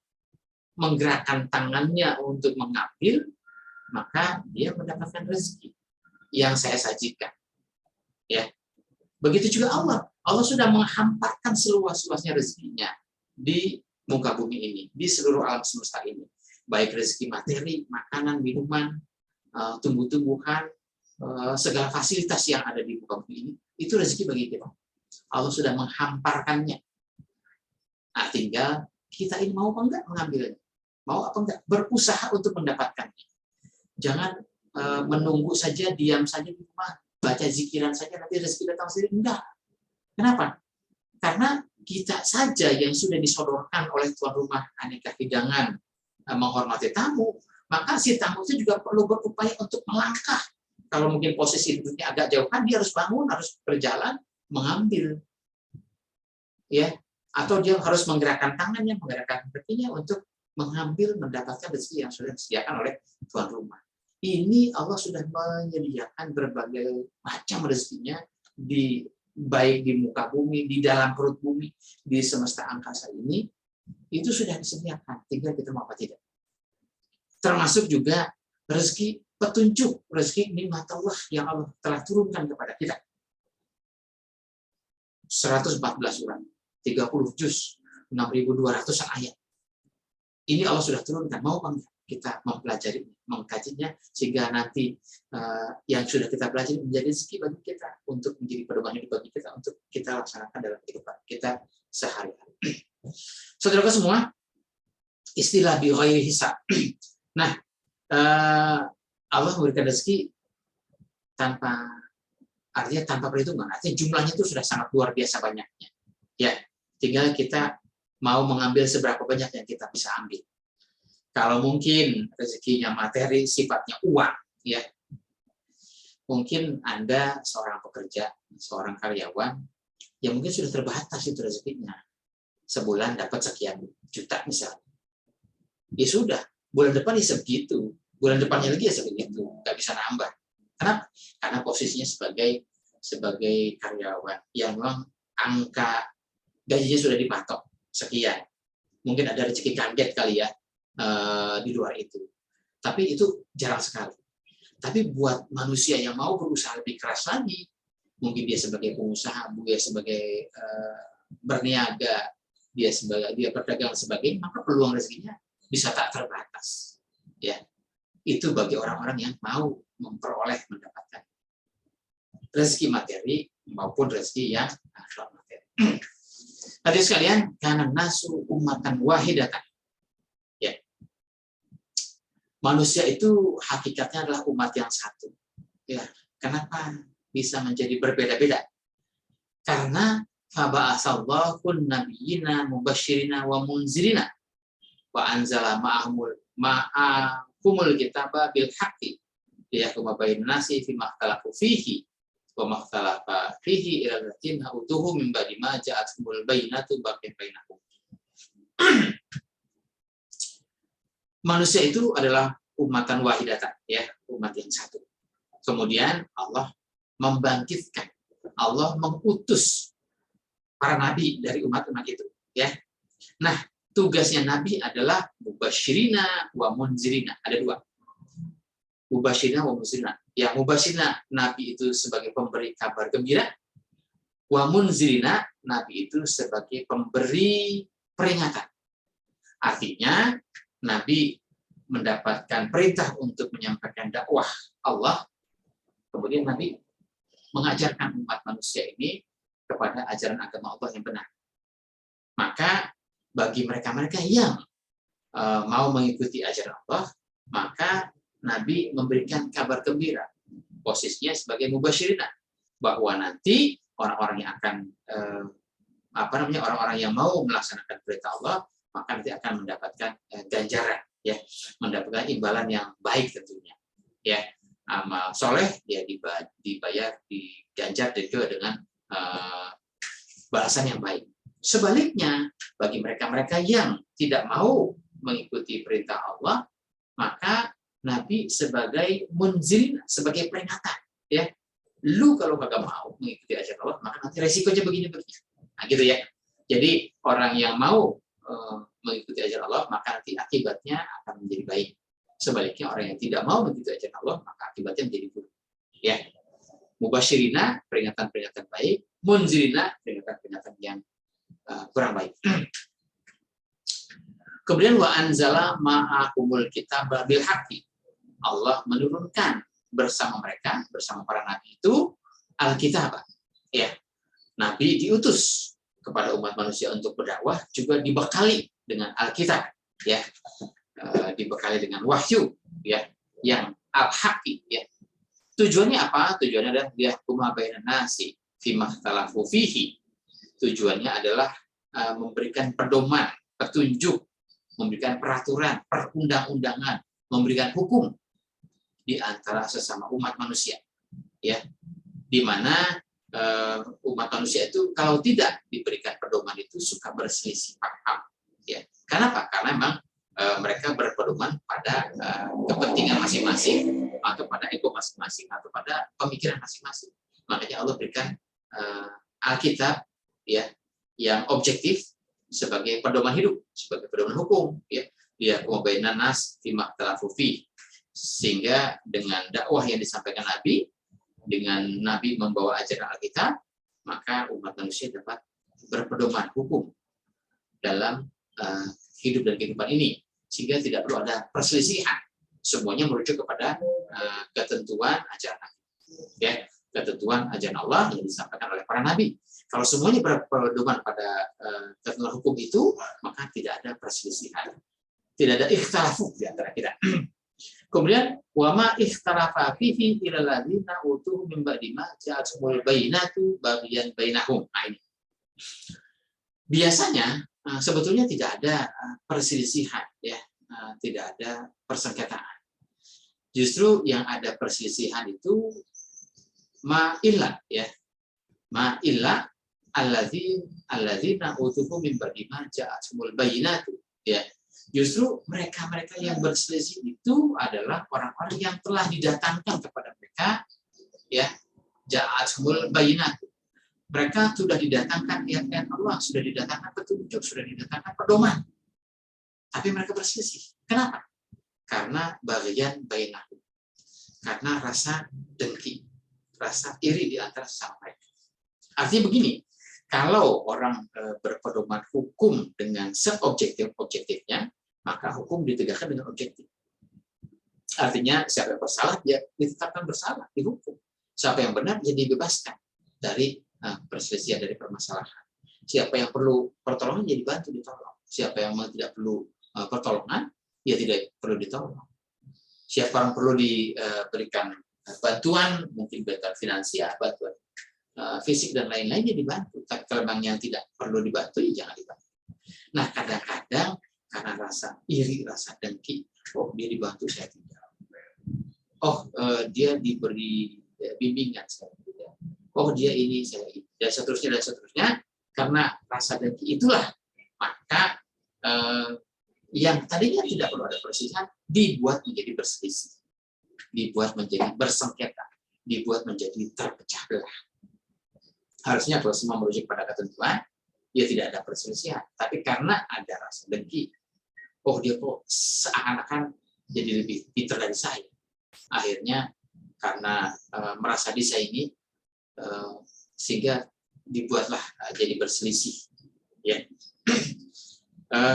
[SPEAKER 1] menggerakkan tangannya untuk mengambil, maka dia mendapatkan rezeki yang saya sajikan. Ya. Begitu juga Allah. Allah sudah menghamparkan seluas-luasnya rezekinya di muka bumi ini, di seluruh alam semesta ini. Baik rezeki materi, makanan, minuman, tumbuh-tumbuhan, segala fasilitas yang ada di muka bumi ini, itu rezeki bagi kita. Allah sudah menghamparkannya. Nah, tinggal kita ini mau apa enggak mengambilnya. Mau apa enggak berusaha untuk mendapatkannya. Jangan menunggu saja, diam saja di rumah, baca zikiran saja, nanti rezeki datang sendiri. Enggak. Kenapa? Karena kita saja yang sudah disodorkan oleh tuan rumah aneka hidangan, menghormati tamu, maka si tamu itu juga perlu berupaya untuk melangkah. Kalau mungkin posisi duduknya agak jauhan, dia harus bangun, harus berjalan, mengambil. Ya, atau dia harus menggerakkan tangannya, menggerakkan kakinya untuk mengambil, mendapatkan rezeki yang sudah disediakan oleh tuan rumah. Ini Allah sudah menyediakan berbagai macam rezekinya baik di muka bumi, di dalam perut bumi, di semesta angkasa ini, itu sudah disediakan, tinggal kita mau apa tidak. Termasuk juga rezeki petunjuk, rezeki nikmat Allah yang Allah telah turunkan kepada kita. 114 surat, 30 juz, 6.200 ayat. Ini Allah sudah turunkan, mau enggak kita mempelajari, mengkajinya, sehingga nanti yang sudah kita pelajari menjadi rezeki bagi kita, untuk menjadi pedoman hidup bagi kita, untuk kita laksanakan dalam kehidupan kita sehari-hari. Saudara semua, istilah bi ghairi hisab. Nah, Allah memberikan rezeki tanpa, artinya tanpa perhitungan, artinya jumlahnya itu sudah sangat luar biasa banyaknya. Ya, tinggal kita mau mengambil seberapa banyak yang kita bisa ambil. Kalau mungkin rezekinya materi, sifatnya uang, ya, mungkin Anda seorang pekerja, seorang karyawan, yang mungkin sudah terbatas itu rezekinya. Sebulan dapat sekian juta misalnya. Ya sudah, bulan depan ya segitu, bulan depannya lagi ya segitu, nggak bisa nambah. Kenapa? Karena posisinya sebagai karyawan yang memang angka gajinya sudah dipatok sekian. Mungkin ada rezeki kaget kali ya di luar itu. Tapi itu jarang sekali. Tapi buat manusia yang mau berusaha lebih keras lagi, mungkin dia sebagai pengusaha, dia sebagai berniaga, dia berdagang sebagainya, maka peluang rezekinya bisa tak terbatas. Ya, itu bagi orang-orang yang mau mendapatkan rezeki materi maupun rezeki yang non materi. Tadi sekalian, karena nasu ummatan wahidatan. Ya. Manusia itu hakikatnya adalah umat yang satu. Ya. Kenapa bisa menjadi berbeda-beda? Karena faba'asallahu nabiyina mubasyirina wa munzirina wa anzala ma'akumul kitaba bil haqqi liyahkuma bainan nasi fima ikhtalafu fihi wa makhtalafa fihi ila alladziina utuhu min ba'di ma ja'atuhumul bayyinatu baghyan bainahum. Manusia itu adalah umatan wahidatan, ya, umat yang satu. Kemudian Allah membangkitkan, Allah mengutus para nabi dari umat-umat itu, ya. Nah, tugasnya nabi adalah mubasyirina wa munzirina. Ada dua. Mubasyirina wa munzirina. Yang mubasyirina, nabi itu sebagai pemberi kabar gembira. Wa munzirina, nabi itu sebagai pemberi peringatan. Artinya, nabi mendapatkan perintah untuk menyampaikan dakwah Allah. Kemudian nabi mengajarkan umat manusia ini kepada ajaran agama Allah yang benar. Maka bagi mereka-mereka yang mau mengikuti ajaran Allah, maka Nabi memberikan kabar gembira, posisinya sebagai mubasyirina, bahwa nanti orang-orang yang akan orang-orang yang mau melaksanakan perintah Allah, maka nanti akan mendapatkan ganjaran, ya, mendapatkan imbalan yang baik tentunya, ya, amal soleh ya dibayar, diganjar juga dengan balasan yang baik. Sebaliknya, bagi mereka-mereka yang tidak mau mengikuti perintah Allah, maka Nabi sebagai munzir, sebagai peringatan, ya. Lu kalau kagak mau mengikuti ajaran Allah, maka nanti resikonya begini-begini. Nah, gitu ya. Jadi orang yang mau mengikuti ajaran Allah, maka nanti akibatnya akan menjadi baik. Sebaliknya orang yang tidak mau mengikuti ajaran Allah, maka akibatnya menjadi buruk. Ya. Mubasyirina, peringatan-peringatan baik, munzirina, peringatan-peringatan yang kurang baik. Kemudian wa anzala ma'akumul kitaba bil haqqi. Allah menurunkan bersama mereka, bersama para nabi itu Alkitab. Ya. Nabi diutus kepada umat manusia untuk berdakwah, juga dibekali dengan Alkitab, ya. Dibekali dengan wahyu, ya, yang al-haqqi, ya. Tujuannya apa? Tujuannya adalah liyahkuma bainan nasi fima ikhtalafu fihi. Tujuannya adalah memberikan pedoman, petunjuk, memberikan peraturan, perundang-undangan, memberikan hukum di antara sesama umat manusia, ya, di mana umat manusia itu kalau tidak diberikan pedoman itu suka berselisih paham, ya. Kenapa? Karena memang mereka berpedoman pada kepentingan masing-masing, atau pada ego masing-masing, atau pada pemikiran masing-masing. Makanya Allah berikan Alkitab, ya, yang objektif, sebagai pedoman hidup, sebagai pedoman hukum, ya. Dia bainan nas fima ikhtalafu fi. Sehingga dengan dakwah yang disampaikan Nabi, dengan Nabi membawa ajaran Alkitab, maka umat manusia dapat berpedoman hukum dalam hidup dan kehidupan ini, sehingga tidak perlu ada perselisihan. Semuanya merujuk kepada ketentuan ajaran Nabi, ya, ketentuan ajaran Allah yang disampaikan oleh para nabi. Kalau semuanya berpedoman pada ketentuan hukum itu, maka tidak ada perselisihan, tidak ada ikhtalafu di antara kita. Kemudian wama ikhtalafa fihi ilal ladzina utuhu min ba'di ma ja'atuhumul bayyinatu baghyan bainahum. Nah, ini biasanya sebetulnya tidak ada perselisihan, ya, tidak ada persengketaan. Justru yang ada perselisihan itu ma'illah, ya, ma'illah alladzina utuhu min ba'di ma ja'atuhumul bayyinatu, ya. Justru mereka-mereka yang berselisih itu adalah orang-orang yang telah didatangkan kepada mereka, ya, ja'atuhumul bayyinatu. Mereka sudah didatangkan ayat-ayat Allah, sudah didatangkan petunjuk, sudah didatangkan pedoman. Tapi mereka berselisih. Kenapa? Karena bagian bainahum. Karena rasa dengki, rasa iri di antara sesama mereka. Artinya begini, kalau orang berpedoman hukum dengan seobjektif-objektifnya, maka hukum ditegakkan dengan objektif. Artinya siapa yang bersalah, dia ditetapkan bersalah, dihukum. Siapa yang benar, dia dibebaskan dari perselisihan, dari permasalahan. Siapa yang perlu pertolongan, dia dibantu, ditolong. Siapa yang tidak perlu pertolongan, dia tidak perlu ditolong. Siapa yang perlu diberikan bantuan, mungkin bantuan finansial, bantuan fisik dan lain-lain, dia dibantu. Tapi kalau yang tidak perlu dibantu, ya jangan dibantu. Nah, kadang-kadang karena rasa iri, rasa dengki, oh dia dibantu, saya tidak. Oh dia diberi bimbingan, saya tidak. Oh dia ini, saya ini, dan seterusnya. Karena rasa dengki itulah, maka yang tadinya tidak perlu ada perselisihan dibuat menjadi berselisih, dibuat menjadi bersengketa, dibuat menjadi terpecah belah. Harusnya kalau semua merujuk pada ketentuan, ya tidak ada perselisihan. Tapi karena ada rasa dengki, oh dia kok seakan-akan jadi lebih pintar dari saya. Akhirnya karena merasa disaingi, sehingga dibuatlah jadi berselisih. Ya.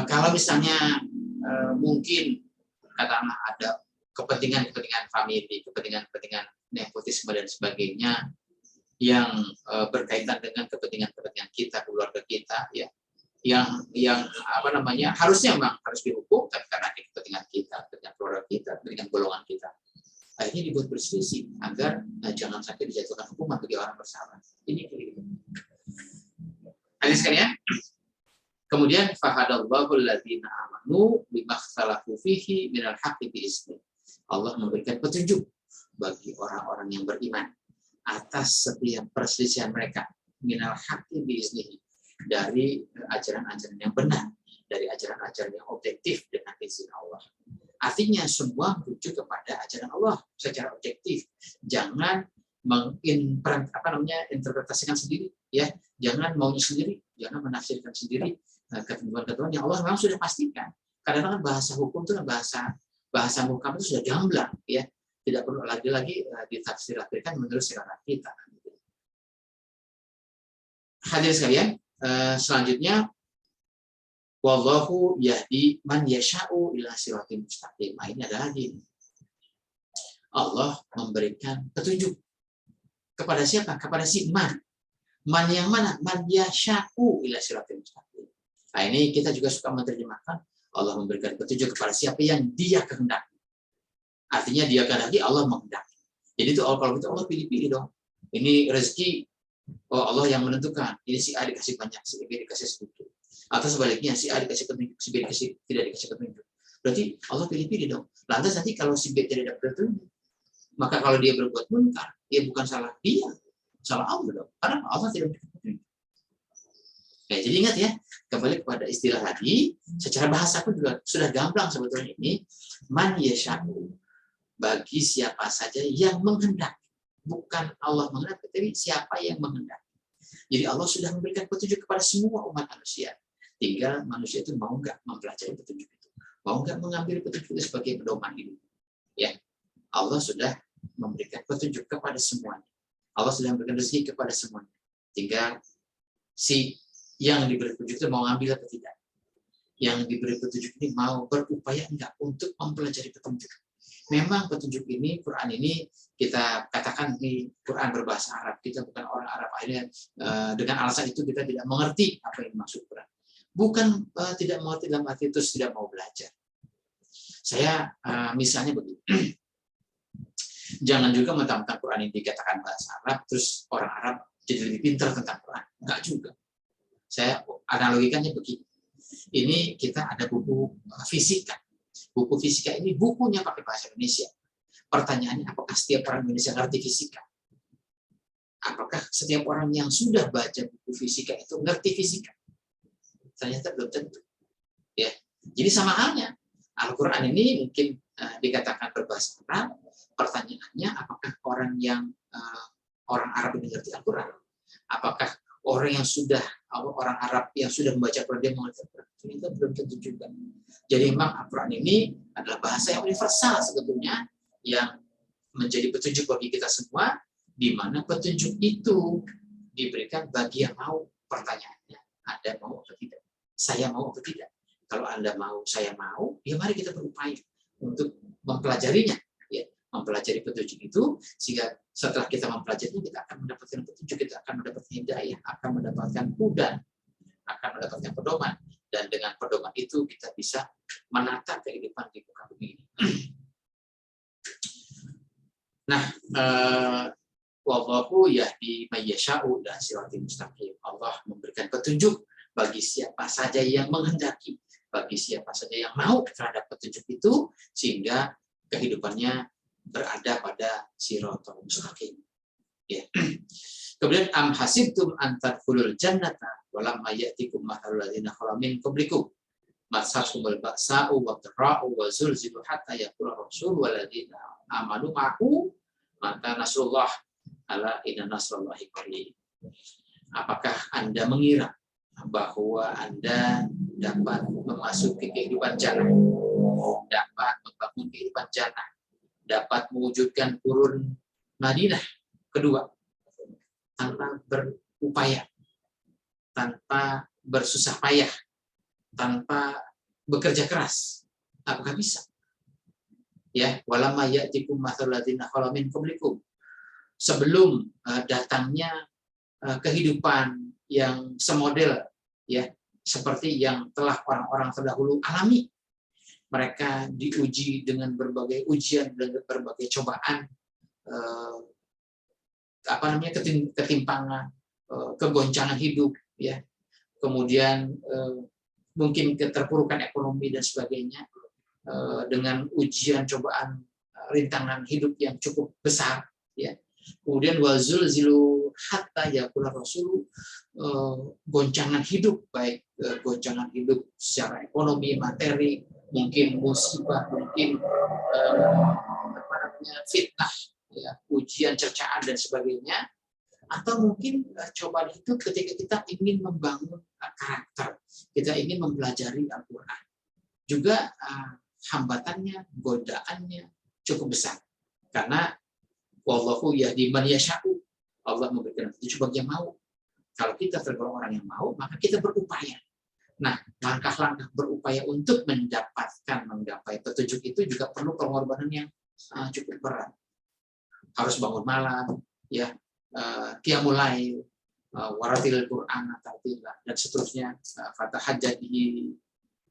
[SPEAKER 1] Kalau misalnya mungkin katakanlah ada kepentingan famili, kepentingan nepotisme dan sebagainya yang berkaitan dengan kepentingan kita, keluarga kita, ya, yang apa namanya, harusnya memang harus dihukum, tapi karena di kepentingan kita, kepentingan keluarga kita, kepentingan golongan kita, akhirnya dibuat berselisih agar jangan sampai dijatuhkan hukuman bagi orang bersalah. Ini gitu. Hadis sekalian. Kemudian fahadallahu alladziina amanu bimakhtalafu fihi minal haqqi bi'izni. Allah memberikan petunjuk bagi orang-orang yang beriman atas setiap perselisihan mereka minal haqqi bi'izni, dari ajaran-ajaran yang benar, dari ajaran-ajaran yang objektif dengan izin Allah. Artinya semua merujuk kepada ajaran Allah secara objektif. Jangan interpretasikan sendiri, ya. Jangan maunya sendiri, jangan menafsirkan sendiri ketentuan-ketentuan yang Allah memang sudah pastikan. Kadang-kadang bahasa hukum itu bahasa muhkam itu sudah gamblang, ya. Tidak perlu lagi ditafsir-tafsirkan menurut selera kita. Hadirin sekalian, selanjutnya wallahu yahdi man yasha'u ila siratal mustaqim. Ini ada lagi. Allah memberikan petunjuk kepada siapa? Kepada si man. Man yang mana? Man yasha'u ila siratal mustaqim. Nah, ini kita juga suka menerjemahkan Allah memberikan petunjuk kepada siapa yang Dia kehendaki. Artinya Dia kehendaki, Allah menghendaki. Jadi itu kalau itu Allah pilih-pilih dong. Ini rezeki, oh Allah yang menentukan. Ini si A dikasih banyak, si B dikasih sedikit. Atau sebaliknya, si A dikasih petunjuk, si B tidak dikasih petunjuk. Berarti Allah pilih-pilih dong. Lantas nanti kalau si B tidak dapat petunjuk, maka kalau dia berbuat munkar, ya bukan salah dia, salah Allah dong. Karena Allah tidak memberikan petunjuk. Nah, jadi ingat ya, kembali kepada istilah tadi, secara bahasa pun juga sudah gamblang sebetulnya ini, man yasha'u, bagi siapa saja yang menghendaki. Bukan Allah menghendaki, tapi siapa yang menghendaki. Jadi Allah sudah memberikan petunjuk kepada semua umat manusia. Tinggal manusia itu mau nggak mempelajari petunjuk itu, mau nggak mengambil petunjuk itu sebagai pedoman hidup. Ya, Allah sudah memberikan petunjuk kepada semuanya. Allah sudah memberikan rezeki kepada semuanya. Tinggal si yang diberi petunjuk itu mau ngambil atau tidak. Yang diberi petunjuk ini mau berupaya enggak untuk mempelajari petunjuk. Memang petunjuk ini, Quran ini, kita katakan di Quran berbahasa Arab, kita bukan orang Arab, akhirnya dengan alasan itu kita tidak mengerti apa yang dimaksud Quran. Bukan tidak mengerti dalam arti itu tidak mau belajar. Saya misalnya begini, jangan juga mentang-mentang Quran ini dikatakan bahasa Arab, terus orang Arab jadi lebih pintar tentang Quran. Enggak juga. Saya analogikannya begini. Ini kita ada buku fisika. Buku fisika ini bukunya pakai bahasa Indonesia. Pertanyaannya, apakah setiap orang Indonesia ngerti fisika? Apakah setiap orang yang sudah baca buku fisika itu ngerti fisika? Ternyata belum tentu. Ya. Jadi sama halnya, Al-Quran ini mungkin dikatakan berbahasa Arab. Pertanyaannya, apakah orang Arab ini ngerti Al-Quran? Apakah orang Arab yang sudah membaca Quran dia mengerti Al-Quran? Itu belum tentu juga. Jadi memang Al-Quran ini adalah bahasa yang universal sebetulnya, yang menjadi petunjuk bagi kita semua, di mana petunjuk itu diberikan bagi yang mau. Pertanyaannya, Anda mau atau tidak? Saya mau atau tidak? Kalau Anda mau, saya mau, ya mari kita berupaya untuk mempelajarinya. Ya, mempelajari petunjuk itu, sehingga setelah kita mempelajarinya, kita akan mendapatkan petunjuk, kita akan mendapatkan hidayah, akan mendapatkan hudan, akan mendapatkan pedoman. Dan dengan pedoman itu kita bisa menata kehidupan di muka bumi ini. Nah, wallahu yahdi may yasha'u ila siratal mustaqim. Allah memberikan petunjuk bagi siapa saja yang menghendaki, bagi siapa saja yang mau terhadap petunjuk itu, sehingga kehidupannya berada pada siratal mustaqim. Ya. Kemudian am hasibtum an tadkhulul jannata walamma ya'tikum mathalul ladzina khalu min qablikum masahumul ba'sa'u wadh-dharra'u wa zulzilu hatta yaqula rasul wal ladzina amanu ma'hu mata nasrullah ala inna nasrallahi qarib. Apakah Anda mengira bahwa Anda dapat memasuki kehidupan jannah, dapat membangun kehidupan jannah, dapat mewujudkan kurun Madinah kedua tanpa berupaya, tanpa bersusah payah, tanpa bekerja keras? Apakah bisa? Ya, walamma ya'tikum mathalul ladzina khalu min qablikum. Sebelum datangnya kehidupan yang semodel, ya, seperti yang telah orang-orang terdahulu alami. Mereka diuji dengan berbagai ujian, dengan berbagai cobaan, ketimpangan, kegoncangan hidup, ya, kemudian mungkin keterpurukan ekonomi dan sebagainya, dengan ujian, cobaan, rintangan hidup yang cukup besar, ya. Kemudian wazul zilu hatta yaqula rasul, goncangan hidup, baik goncangan hidup secara ekonomi, materi, mungkin musibah, mungkin fitnah, ya, ujian, cercaan dan sebagainya, atau mungkin cobaan itu ketika kita ingin membangun karakter, kita ingin mempelajari Al-Quran, juga hambatannya, godaannya cukup besar, karena wallahu yahdi man yasha'u, Allah memberikan petunjuk bagi yang mau. Kalau kita tergolong orang yang mau, maka kita berupaya. Nah, langkah-langkah berupaya untuk menggapai petunjuk itu juga perlu pengorbanan yang cukup berat. Harus bangun malam, ya, qiyamul lail, waratil Qur'an tartila, dan seterusnya, fatahajjat bihi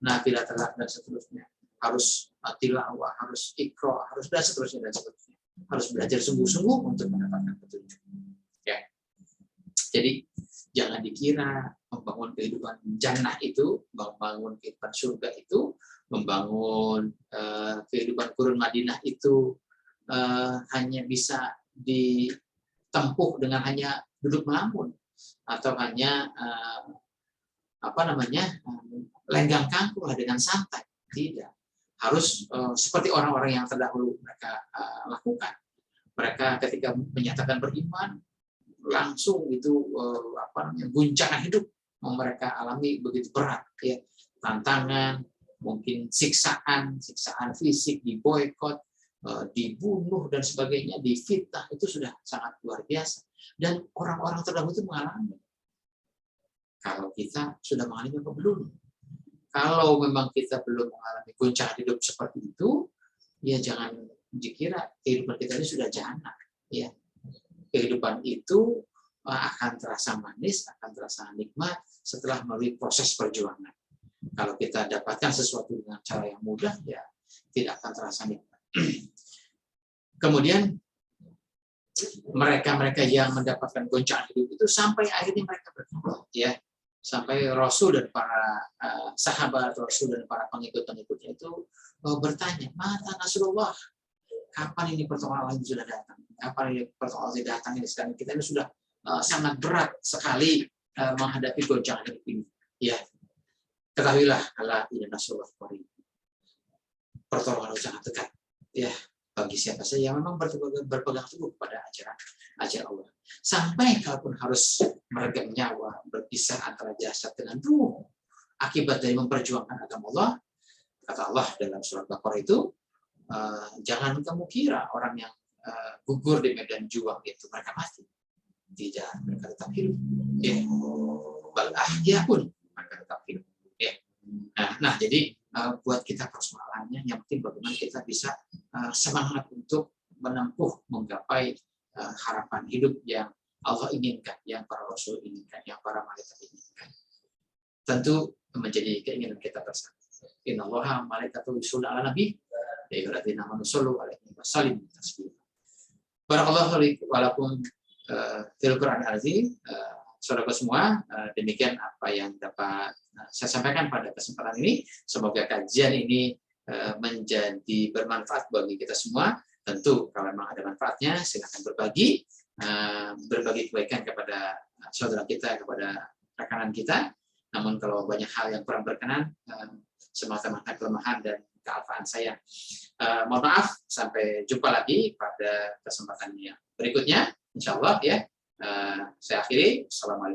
[SPEAKER 1] nafilatan, dan seterusnya. Harus tilawah, harus iqra, harus, dan seterusnya dan seterusnya. Harus belajar sungguh-sungguh untuk mendapatkan petunjuk. Ya. Jadi jangan dikira membangun kehidupan jannah itu, membangun kehidupan surga itu, membangun kehidupan kurun Madinah itu hanya bisa ditempuh dengan hanya duduk melamun, atau hanya lenggang kangkung dengan santai. Tidak. Harus seperti orang-orang yang terdahulu mereka lakukan. Mereka ketika menyatakan beriman, langsung itu guncangan hidup, mereka alami begitu berat, ya, tantangan, mungkin siksaan fisik, diboikot, dibunuh dan sebagainya, difitnah, itu sudah sangat luar biasa. Dan orang-orang terdahulu itu mengalami. Kalau kita sudah mengalami apa belum? Kalau memang kita belum mengalami goncangan hidup seperti itu, ya jangan dikira kehidupan kita ini sudah jana. Ya, kehidupan itu akan terasa manis, akan terasa nikmat setelah melalui proses perjuangan. Kalau kita dapatkan sesuatu dengan cara yang mudah, ya tidak akan terasa nikmat. Kemudian mereka-mereka yang mendapatkan goncangan hidup itu sampai akhirnya mereka bertobat, ya, sampai Rasul dan para sahabat Rasul dan para pengikut-pengikutnya itu bertanya, mata Nasrullah, kapan ini pertolongan Allah sudah datang? Kapan ini pertolongan Allah datang ini? Sekarang kita ini sudah sangat berat sekali menghadapi goncangan hidup ini. Ya, ketahuilah Allah ini Nasrullah qarib. Pertolongan Allah sangat dekat. Ya, bagi siapa saja yang memang berpegang teguh pada ajaran Allah. Sampai kalaupun harus meregang nyawa, berpisah antara jasad dengan ruh, akibat dari memperjuangkan agama Allah, kata Allah dalam surat Baqarah itu, jangan kamu kira orang yang gugur di medan juang itu mereka mati. Tidak, mereka tetap hidup. Ya. Bal ahya pun mereka tetap hidup. Ya. Nah, jadi buat kita persoalannya yang penting bagaimana kita bisa semangat untuk menempuh menggapai harapan hidup yang Allah inginkan, yang para Rasul inginkan, yang para malaikat inginkan. Tentu menjadi keinginan kita bersama. Innallaha malaikatahu yusholluna 'alan nabi ya ayyuhalladzina amanu shollu 'alaihi wa sallimu taslima. Barakallahu walakum fil Qur'an al-azim. Saudara semua, demikian apa yang dapat saya sampaikan pada kesempatan ini. Semoga kajian ini menjadi bermanfaat bagi kita semua. Tentu kalau memang ada manfaatnya, silakan berbagi kebaikan kepada saudara kita, kepada rekanan kita. Namun kalau banyak hal yang kurang berkenan, semata-mata kelemahan dan kealfaan saya. Mohon maaf, sampai jumpa lagi pada kesempatan yang berikutnya, insya Allah ya. Saya akhiri. Assalamualaikum.